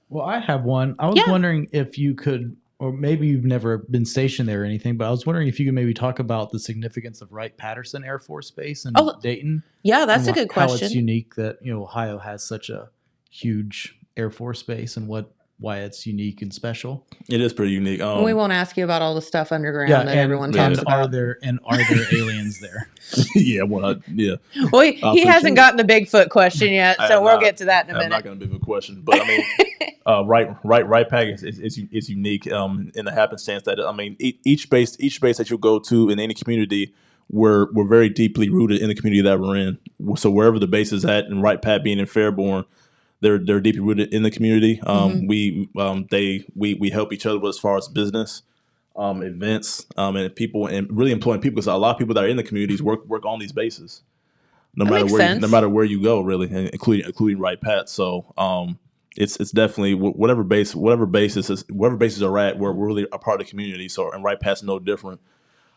E: Well, I have one. I was wondering if you could, or maybe you've never been stationed there or anything, but I was wondering if you could maybe talk about the significance of Wright Patterson Air Force Base in Dayton. Yeah,
C: that's a good question.
E: How it's unique that Ohio has such a huge Air Force base and why it's unique and special.
D: It is pretty unique.
C: We won't ask you about all the stuff underground that everyone talks about.
E: Are there aliens there?
D: Yeah, well, yeah.
C: Well, he hasn't gotten the Bigfoot question yet, so we'll get to that in a minute.
D: I'm not going to be a question, but I mean, Wright Pack is unique in the happenstance that each base that you go to in any community, we're very deeply rooted in the community that we're in. So wherever the base is at, and Wright Pat being in Fairborn, they're deeply rooted in the community. We help each other as far as business, events, and people, and really employing people, because a lot of people that are in the communities work on these bases, no matter where you go, really, including Wright Pat. So it's definitely whatever bases are at, we're really a part of the community. So, and Wright Pat's no different.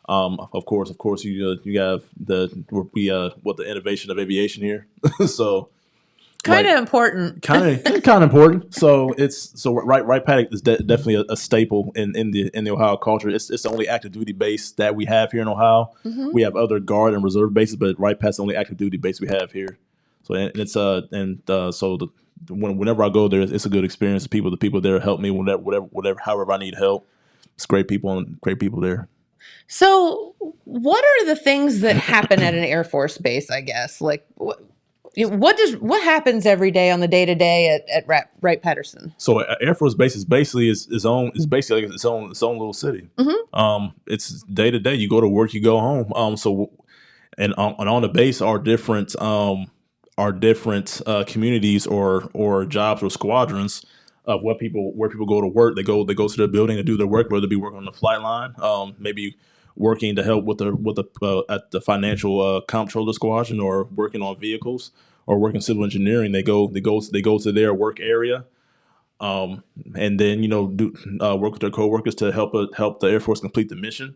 D: Of course, you have the innovation of aviation here. So.
C: Kind of important.
D: Kind of important. So Wright Paddock is definitely a staple in the Ohio culture. It's the only active duty base that we have here in Ohio. Mm-hmm. We have other guard and reserve bases, but Wright Paddock's the only active duty base we have here. So whenever I go there, it's a good experience. The people there help me however I need help. It's great people there.
C: So what are the things that happen at an Air Force base? I guess what happens every day on the day-to-day at Wright Patterson? So
D: Air Force Base is basically its own little city. Mm-hmm. It's day-to-day. You go to work, you go home. And on the base are different communities or jobs or squadrons of where people go to work. They go to their building to do their work, whether it be working on the flight line, maybe working to help with at the financial comptroller squadron, or working on vehicles, or working civil engineering. They go to their work area, and then do work with their coworkers to help the Air Force complete the mission.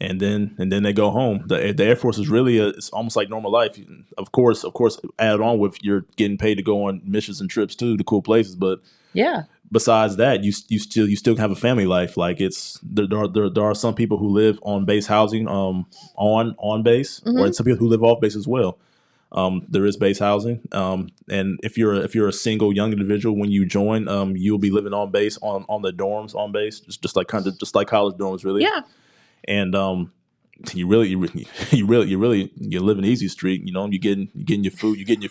D: and then they go home. The Air Force is really it's almost like normal life. Of course, add on with you're getting paid to go on missions and trips too to cool places, but
C: Yeah.
D: besides that, you still have a family life. Like there are some people who live on base housing, on base, or some people who live off base as well. There is base housing, and if you're a single young individual when you join, you'll be living on base on the dorms on base, just like college dorms, really.
C: Yeah.
D: And you're living easy street. You know, you're getting your food. You go to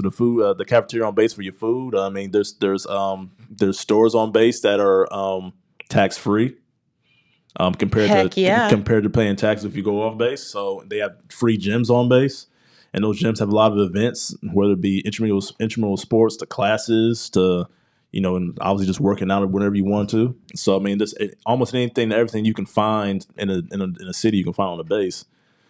D: the food the cafeteria on base for your food. I mean, there's stores on base that are tax free. Compared to paying taxes if you go off base. So they have free gyms on base, and those gyms have a lot of events, whether it be intramural sports to classes to, and obviously just working out whenever you want to. So I mean, there's almost everything you can find in a city you can find on a base.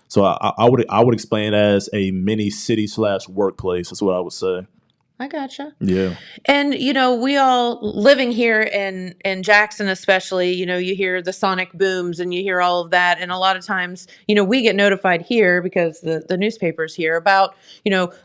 D: So I would explain it as a mini city / workplace. That's what I would say.
C: I gotcha.
D: Yeah.
C: And, we all living here in Jackson, especially, you hear the sonic booms and you hear all of that. And a lot of times, we get notified here because the newspapers here about,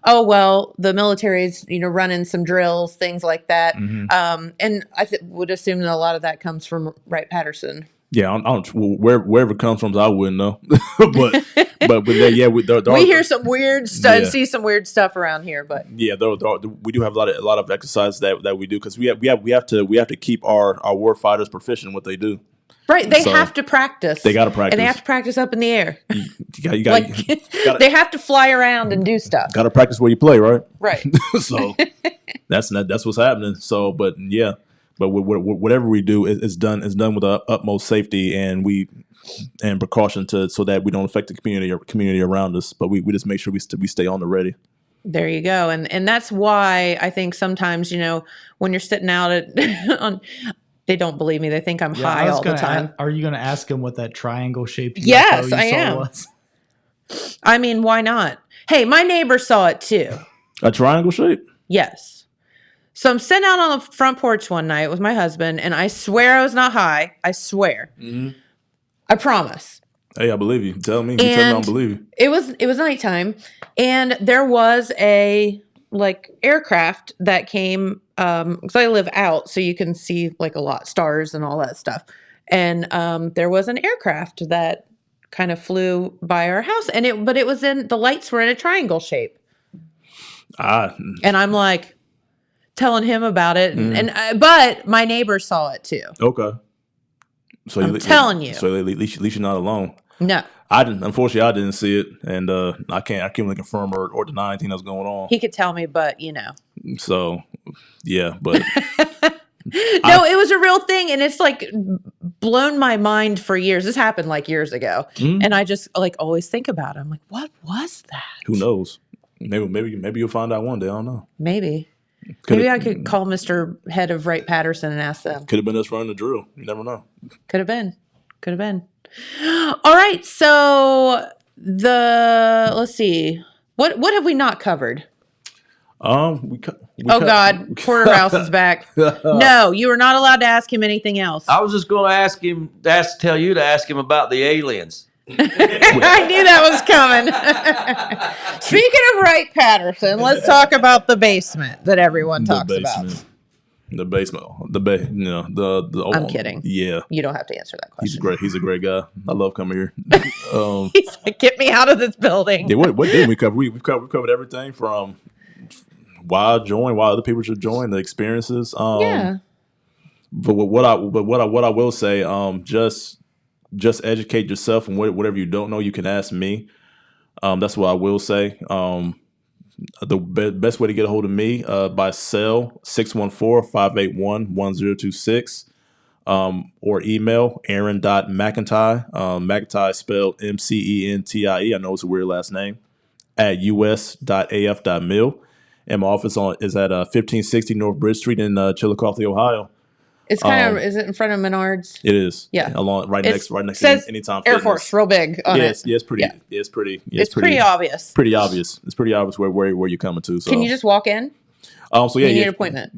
C: oh, well, the military's, running some drills, things like that.
D: Mm-hmm.
C: And I would assume that a lot of that comes from Wright Patterson.
D: Yeah, I don't wherever it comes from, I wouldn't know. but
C: we hear some weird stuff, see some weird stuff around here. But
D: yeah, we do have a lot of exercises that we do because we have to keep our war fighters proficient in what they do.
C: Right, they have to practice.
D: They got to practice,
C: and they have to practice up in the air.
D: You got
C: they have to fly around and do stuff.
D: Got to practice where you play, right?
C: Right.
D: So that's what's happening. So, but yeah. But whatever we do is done with the utmost safety and precaution so that we don't affect the community around us. But we just make sure we stay on the ready.
C: There you go, and that's why I think sometimes when you're sitting out they don't believe me. They think I'm high all the time.
E: Are you going to ask them what that triangle shaped UFO
C: yes, I
E: saw
C: am.
E: was?
C: I mean, why not? Hey, my neighbor saw it too.
D: A triangle shape?
C: Yes. So I'm sitting out on the front porch one night with my husband, and I swear I was not high. I swear.
D: Mm-hmm.
C: I promise.
D: Hey, I believe you. Tell me. You tell me I don't believe you.
C: It was nighttime, and there was a aircraft that came because I live out, so you can see a lot stars and all that stuff. And there was an aircraft that kind of flew by our house, and it was the lights were in a triangle shape. And I'm like, telling him about it, but my neighbor saw it too.
D: Okay, so
C: I'm telling you.
D: So at least you're not alone.
C: No,
D: I didn't. Unfortunately, I didn't see it, and I can't really confirm or deny anything that's going on.
C: He could tell me, but
D: So, yeah, but
C: no, it was a real thing, and it's blown my mind for years. This happened years ago, and I just always think about it. I'm like, what was that?
D: Who knows? Maybe you'll find out one day. I don't know.
C: Maybe I could call Mr. Head of Wright Patterson and ask them.
D: Could have been us running the drill. You never know.
C: Could have been. All right. So let's see. What have we not covered? God, Porterhouse is back. No, you are not allowed to ask him anything else.
F: I was just going to tell you to ask him about the aliens.
C: I knew that was coming. Speaking of Wright Patterson, let's talk about the basement that everyone talks about.
D: The basement.
C: I'm kidding.
D: Yeah.
C: You don't have to answer that question.
D: He's a great guy. I love coming here.
C: He's like, get me out of this building.
D: Yeah, what did we cover? We've covered everything from why I joined, why other people should join, the experiences.
C: Yeah.
D: But what I will say, just educate yourself, and whatever you don't know, you can ask me. That's what I will say. The best way to get a hold of me by cell 614-581-1026 or email aaron.mcentie. McEntie spelled MCENTIE. I know it's a weird last name at us.af.mil. And my office is at 1560 North Bridge Street in Chillicothe, Ohio.
C: It's kind of, is it in front of Menards?
D: It is.
C: Yeah.
D: Right next to Anytime Fitness.
C: Air Force, real big on it.
D: It's pretty.
C: Yeah.
D: It's pretty
C: obvious.
D: Pretty obvious. It's pretty obvious where you're coming to. So.
C: Can you just walk in?
D: So yeah,
C: you need an appointment.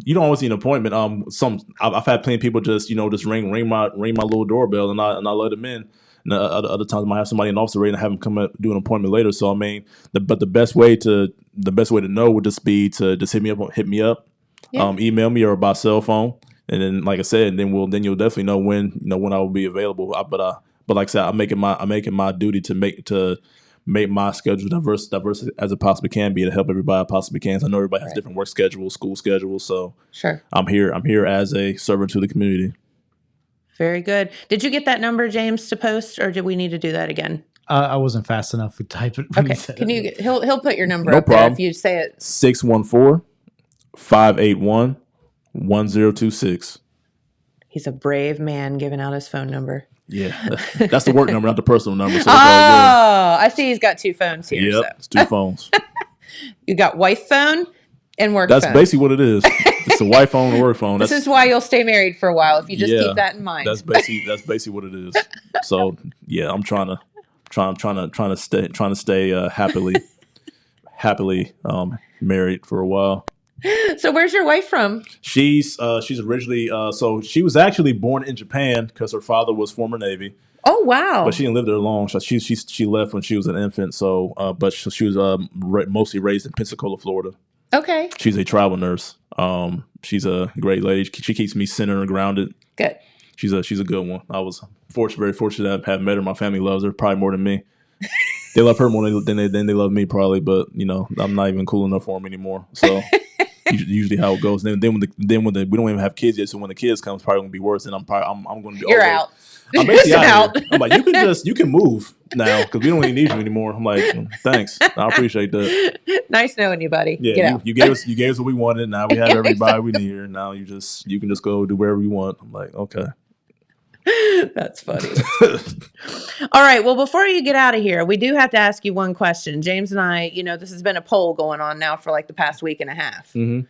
D: you don't always need an appointment. I've had plenty of people just ring my little doorbell and I let them in. And other times I might have somebody in the office ready and have them come up, do an appointment later. So I mean, the best way to know would just be to just hit me up, email me or by cell phone, and then like I said, then you'll definitely know when I will be available. But like I said, I'm making my duty to make my schedule diverse as it possibly can be to help everybody I possibly can. I know everybody has different work schedules, school schedules, so
C: sure.
D: I'm here as a servant to the community.
C: Very good. Did you get that number, James, to post, or did we need to do that again?
E: I wasn't fast enough to type it.
C: Okay. Can you? He'll put your number
D: No
C: up
D: problem.
C: there if you say it.
D: 614-581-1026.
C: He's a brave man giving out his phone number.
D: Yeah, that's the work number, not the personal number. So
C: I see. He's got 2 phones here.
D: Yep, it's 2 phones.
C: You got wife phone and work.
D: That's
C: phone.
D: basically what it is. It's a wife phone and work phone.
C: This is why you'll stay married for a while if you just keep that in mind.
D: That's basically what it is. So yeah, I'm trying to stay happily married for a while.
C: So where's your wife from?
D: She's originally so she was actually born in Japan because her father was former Navy.
C: Oh wow!
D: But she didn't live there long. So she left when she was an infant. So but she was mostly raised in Pensacola, Florida.
C: Okay.
D: She's a travel nurse. She's a great lady. She keeps me centered and grounded.
C: Good.
D: She's a good one. I was very fortunate to have met her. My family loves her probably more than me. They love her more than they love me probably. But I'm not even cool enough for them anymore. So usually how it goes. Then when we don't even have kids yet. So when the kids come, it's probably gonna be worse. And I'm going to be.
C: You're out.
D: I'm basically out. I'm like, you can move now because we don't really need you anymore. I'm like, thanks, I appreciate that.
C: Nice knowing you, buddy.
D: Yeah, you gave us what we wanted. Now we have everybody we need here. Now you can just go do wherever you want. I'm like, okay.
C: That's funny. All right. Well, before you get out of here, we do have to ask you one question. James and I, this has been a poll going on now for like the past week and a half. Mm-hmm.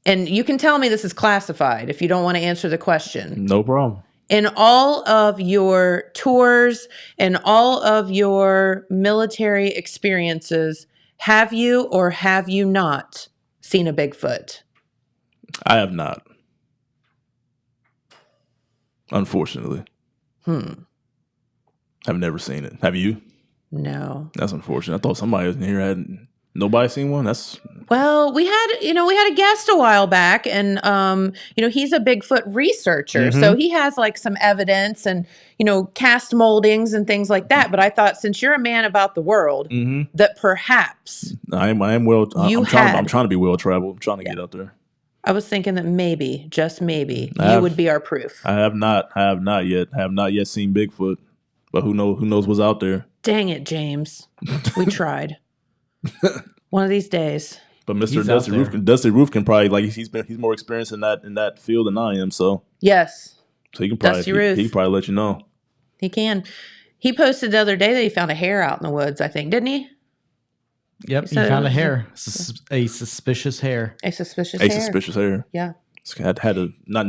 C: And you can tell me this is classified if you don't want to answer the question.
D: No problem.
C: In all of your tours and all of your military experiences, have you or have you not seen a Bigfoot?
D: I have not. Unfortunately. I've never seen it. Have you?
C: No.
D: That's unfortunate. I thought somebody in here had nobody seen one.
C: Well, we had a guest a while back, and he's a Bigfoot researcher, so he has like some evidence and cast moldings and things like that. But I thought since you're a man about the world, that perhaps
D: I am well. I'm trying to be well traveled. I'm trying to get out there.
C: I was thinking that maybe, just maybe, you would be our proof.
D: I have not yet seen Bigfoot, but who knows what's out there.
C: Dang it, James. We tried. One of these days.
D: But Mr. Dusty Roof can probably he's more experienced in that field than I am. So
C: yes.
D: So he can probably he can probably let you know.
C: He can. He posted the other day that he found a hair out in the woods, I think, didn't he?
E: Yep, he found a hair. A suspicious hair.
C: A suspicious
D: hair.
C: Yeah.
D: Had a not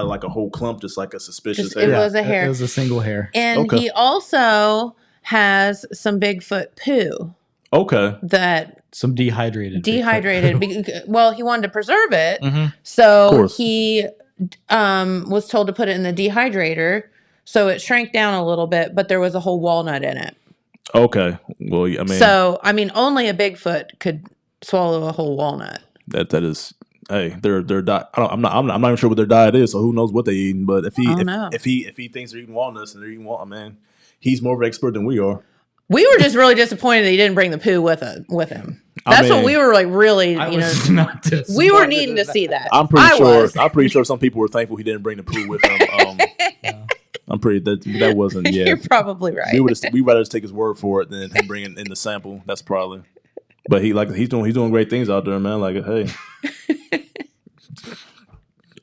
D: like a whole clump, just like a suspicious hair.
C: It was a hair.
E: It was a single hair.
C: And he also has some Bigfoot poo.
D: Okay.
E: Some dehydrated.
C: Well, he wanted to preserve it, so he was told to put it in the dehydrator, so it shrank down a little bit, but there was a whole walnut in it.
D: Okay. Well,
C: only a Bigfoot could swallow a whole walnut.
D: That is. Hey, their diet. I'm not even sure what their diet is, so who knows what they eating? But if he thinks they're eating walnuts and they're eating walnut, man, he's more of an expert than we are.
C: We were just really disappointed that he didn't bring the poo with him. That's what we were like. Really, we were needing to see that.
D: I'm pretty sure some people were thankful he didn't bring the poo with him. I'm pretty that wasn't. Yeah,
C: you're probably right.
D: We rather just take his word for it than him bringing in the sample. That's probably. But he's doing great things out there, man. Like, hey,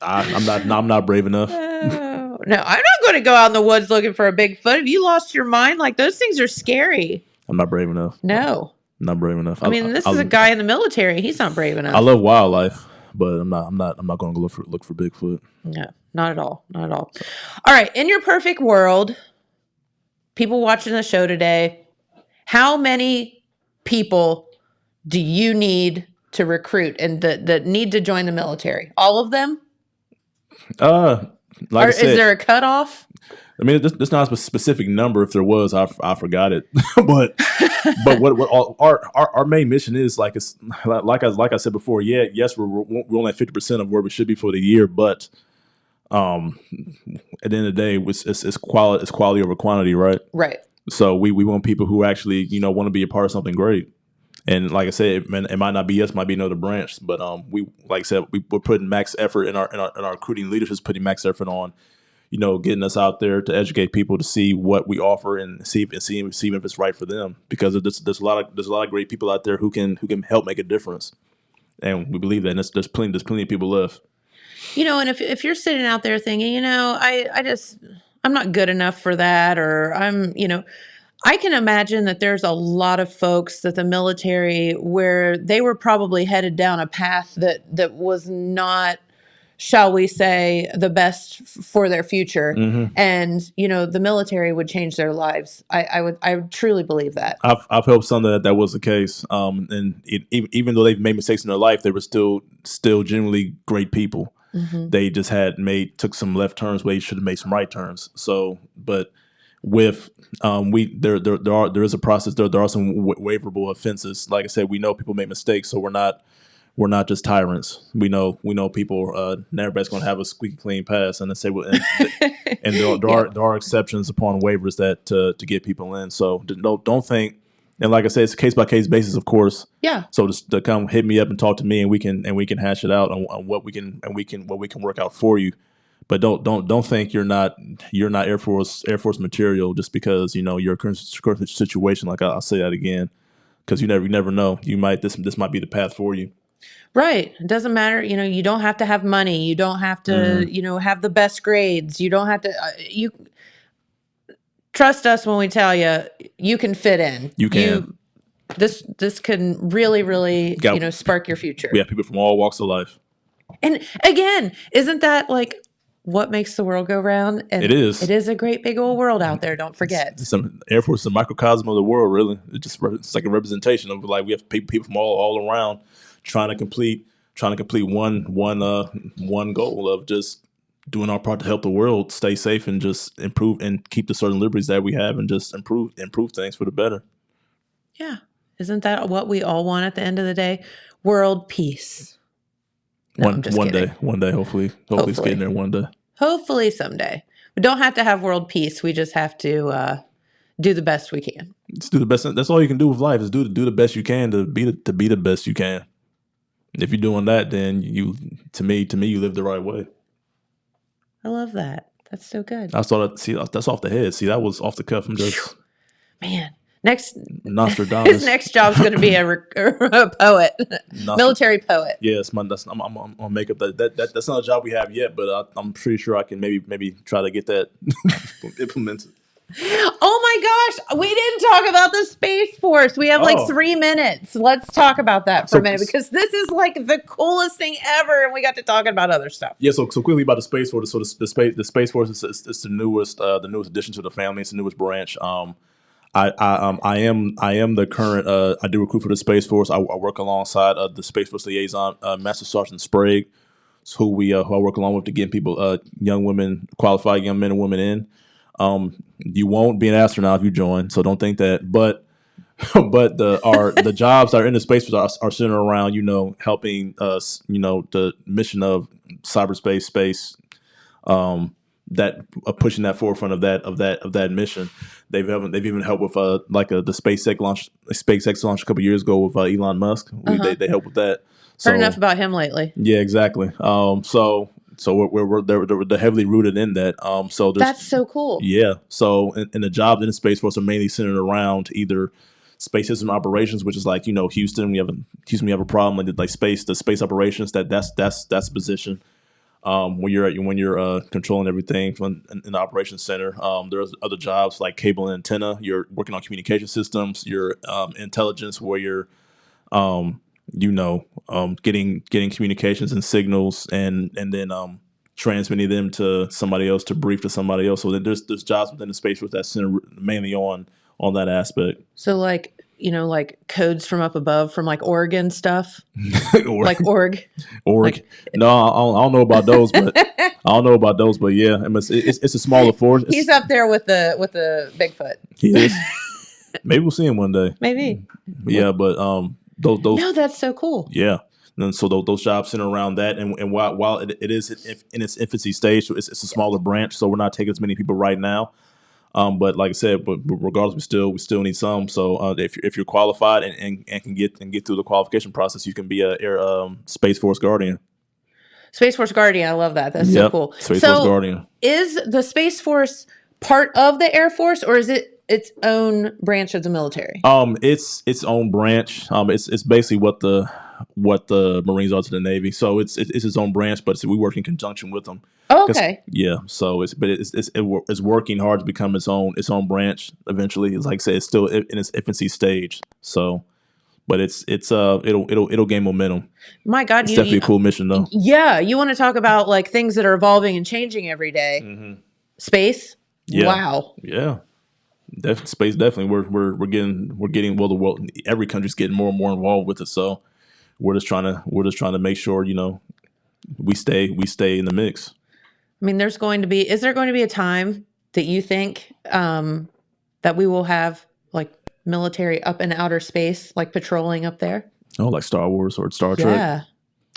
D: I'm not brave enough.
C: No, I'm not going to go out in the woods looking for a Bigfoot. Have you lost your mind? Like, those things are scary.
D: I'm not brave enough.
C: No,
D: I'm not brave enough.
C: I mean, this is a guy in the military. He's not brave enough.
D: I love wildlife, but I'm not going to look for Bigfoot.
C: No, not at all. Not at all. All right, in your perfect world, people watching the show today, how many people do you need to recruit and that need to join the military? All of them?
D: Like I said,
C: is there a cutoff?
D: I mean, there's not a specific number. If there was, I forgot it. but what our main mission is, like I said before. Yeah, yes, we're only at 50% of where we should be for the year. But at the end of the day, it's quality over quantity, right?
C: Right.
D: So we want people who actually want to be a part of something great. And like I said, it might not be us, might be another branch. But we, like I said, we're putting max effort in our recruiting leaders is putting max effort on getting us out there to educate people to see what we offer and see if it's right for them. Because there's a lot of great people out there who can help make a difference, and we believe that. And there's plenty of people left.
C: And if you're sitting out there thinking, I'm not good enough for that, or I can imagine that there's a lot of folks that the military where they were probably headed down a path that was not, shall we say, the best for their future.
D: Mm-hmm.
C: And, the military would change their lives. I would truly believe that.
D: I've helped some that was the case. And even though they've made mistakes in their life, they were still generally great people.
C: Mm-hmm.
D: They just took some left turns where they should have made some right turns. So, but with there is a process. There are some waiverable offenses. Like I said, we know people make mistakes, so we're not just tyrants. We know people. Not everybody's going to have a squeaky clean pass, and and there are exceptions upon waivers that to get people in. So don't think. And like I said, it's a case by case basis, of course.
C: Yeah.
D: So just to come hit me up and talk to me, and we can hash it out on what we can work out for you. But don't think you're not Air Force material just because your current situation. Like I'll say that again, because you never know. This might be the path for you.
C: Right. It doesn't matter. You don't have to have money. You don't have to, have the best grades. You don't have to, you trust us when we tell you, you can fit in.
D: You can.
C: This can really, really, spark your future.
D: We have people from all walks of life.
C: And again, isn't that like what makes the world go round? And
D: it is.
C: It is a great big old world out there. Don't forget.
D: Air Force is a microcosm of the world, really. It's like a representation of we have people from all around trying to complete one goal of just doing our part to help the world stay safe and just improve and keep the certain liberties that we have and just improve things for the better.
C: Yeah. Isn't that what we all want at the end of the day? World peace. No,
D: one day, hopefully it's getting there one day.
C: Hopefully someday. We don't have to have world peace. We just have to do the best we can.
D: Just do the best. That's all you can do with life is do the best you can to be the best you can. If you're doing that, then to me, you live the right way.
C: I love that. That's so good.
D: I saw that. See, that's off the head. See, that was off the cuff. I'm just
C: man. Next,
D: Nostradamus.
C: His next job's going to be a poet, military poet.
D: Yes, I'm gonna make up that's not a job we have yet, but I'm pretty sure I can maybe try to get that implemented.
C: Oh my gosh, we didn't talk about the Space Force. We have like 3 minutes. Let's talk about that for a minute because this is like the coolest thing ever, and we got to talking about other stuff.
D: Yeah, so quickly about the Space Force. So the Space Force is the newest addition to the family. It's the newest branch. I am the current. I do recruit for the Space Force. I work alongside the Space Force liaison, Master Sergeant Sprague, who I work along with to get people, young women, qualified young men and women in. You won't be an astronaut if you join, so don't think that. But the jobs that are in the Space Force are centered around helping us, the mission of cyberspace, space. That pushing that forefront of that mission. They've even helped with the SpaceX launch a couple years ago with Elon Musk. They helped with that.
C: Heard enough about him lately.
D: Yeah, exactly. So they're heavily rooted in that. So
C: that's so cool.
D: Yeah. So in the jobs in the Space Force are mainly centered around either space system operations, which is like Houston. We have a problem like the space operations. That's a position. When you're controlling everything in the operations center, there's other jobs like cable and antenna. You're working on communication systems. Your intelligence, where you're, getting communications and signals, and then transmitting them to somebody else to brief to somebody else. So then there's jobs within the Space Force that's centered mainly on that aspect.
C: So like like codes from up above from like Oregon stuff,
D: Or-
C: like org.
D: Org. No, I don't know about those, but yeah, I mean, it's a smaller force.
C: He's up there with the Bigfoot.
D: He is. Maybe we'll see him one day.
C: Maybe.
D: Yeah, but those
C: No, that's so cool.
D: yeah. And so those jobs center around that, and while it is in its infancy stage, so it's a smaller branch, so we're not taking as many people right now. But like I said, but regardless, we still need some. So if you're qualified and can get through the qualification process, you can be a Space Force Guardian.
C: Space Force Guardian. I love that. That's so cool.
D: Space Force Guardian.
C: Is the Space Force part of the Air Force, or is it its own branch of the military?
D: It's its own branch. It's basically what the Marines are to the Navy. So it's its own branch, but we work in conjunction with them.
C: Oh, okay.
D: Yeah. So it's working hard to become its own branch eventually. It's like I said, it's still in its infancy stage. So, but it'll gain momentum.
C: My God,
D: it's definitely a cool mission though.
C: Yeah, you want to talk about like things that are evolving and changing every day.
D: Mm-hmm.
C: Space.
D: Yeah.
C: Wow.
D: Yeah. Space definitely. We're getting well. The world, every country's getting more and more involved with it. So we're just trying to make sure we stay in the mix.
C: I mean, is there going to be a time that you think that we will have like military up in outer space, like patrolling up there?
D: Oh, like Star Wars or Star Trek.
C: Yeah.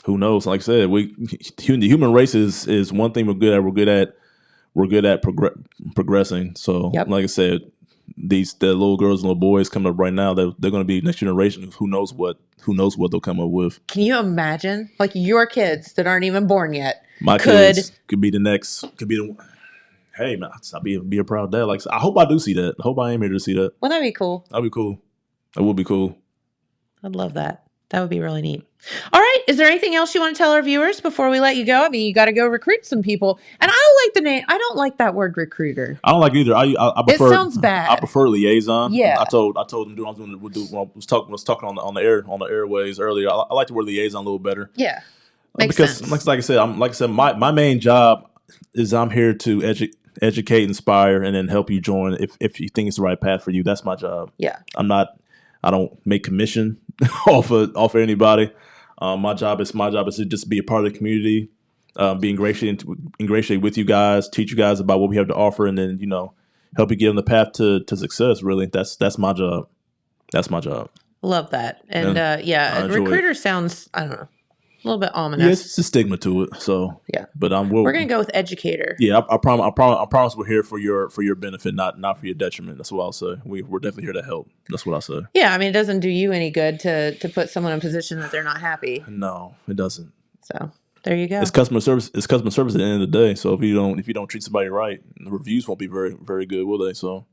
D: Who knows? Like I said, the human race is one thing we're good at. We're good at progressing. So, Like I said, the little girls and little boys coming up right now, they're going to be next generation. Who knows what they'll come up with?
C: Can you imagine, like your kids that aren't even born yet?
D: My kids could be the next. Could be the. Hey man, I'll be a proud dad. Like I hope I do see that. I hope I am here to see that.
C: Well, that'd be cool.
D: That'd be cool. That would be cool.
C: I'd love that. That would be really neat. All right. Is there anything else you want to tell our viewers before we let you go? I mean, you got to go recruit some people. And I don't like the name. I don't like that word recruiter.
D: I don't like it either. I prefer.
C: It sounds bad.
D: I prefer liaison.
C: Yeah.
D: I told them when I was talking on the airways earlier. I like the word liaison a little better.
C: Yeah. Makes sense.
D: Like I said, my main job is I'm here to educate, inspire, and then help you join if you think it's the right path for you. That's my job.
C: Yeah.
D: I don't make commission off of anybody. My job is to just be a part of the community, be ingratiated with you guys, teach you guys about what we have to offer, and then help you get on the path to success. Really, that's my job. That's my job.
C: Love that. And recruiter sounds, I don't know, a little bit ominous.
D: Yeah, it's a stigma to it. So
C: yeah,
D: but
C: we're gonna go with educator.
D: Yeah, I promise we're here for your benefit, not for your detriment. That's what I'll say. We're definitely here to help. That's what I say.
C: Yeah, I mean, it doesn't do you any good to put someone in a position that they're not happy.
D: No, it doesn't.
C: So there you go.
D: It's customer service. It's customer service at the end of the day. So if you don't treat somebody right, the reviews won't be very, very good, will they? So,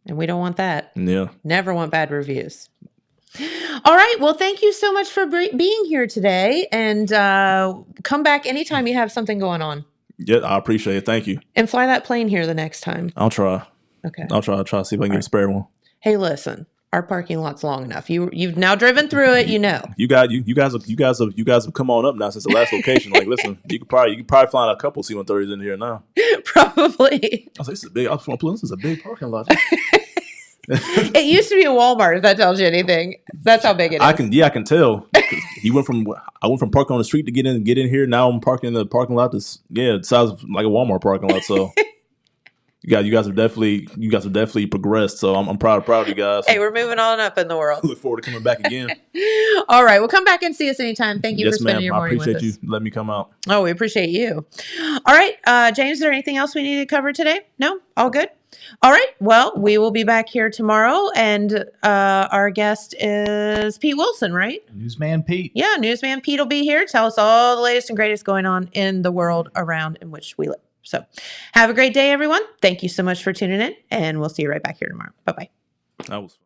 C: and we don't want that.
D: Yeah,
C: never want bad reviews. All right. Well, thank you so much for being here today, and come back anytime you have something going on.
D: Yeah, I appreciate it. Thank you.
C: And fly that plane here the next time.
D: I'll try.
C: Okay.
D: I'll try to see if I can get a spare one.
C: Hey, listen, our parking lot's long enough. You've now driven through it. You guys have come on up now since the last location. Like, listen, you could probably find a couple C-130s in here now. Probably.
D: I was like, this is a big parking lot.
C: It used to be a Walmart, if that tells you anything. That's how big it is. I
D: can tell. I went from parking on the street to get in here. Now I'm parking in the parking lot that's the size of like a Walmart parking lot. So you guys have definitely progressed. So I'm proud of you guys.
C: Hey, we're moving on up in the world.
D: Look forward to coming back again.
C: All right, well, come back and see us anytime. Thank you for spending your morning with us.
D: I appreciate you letting me come out.
C: Oh, we appreciate you. All right, James, is there anything else we need to cover today? No, all good. All right. Well, we will be back here tomorrow, and our guest is Pete Wilson, right?
E: Newsman Pete.
C: Yeah, Newsman Pete will be here. Tell us all the latest and greatest going on in the world around in which we live. So have a great day, everyone. Thank you so much for tuning in, and we'll see you right back here tomorrow. Bye-bye.
D: That was fun.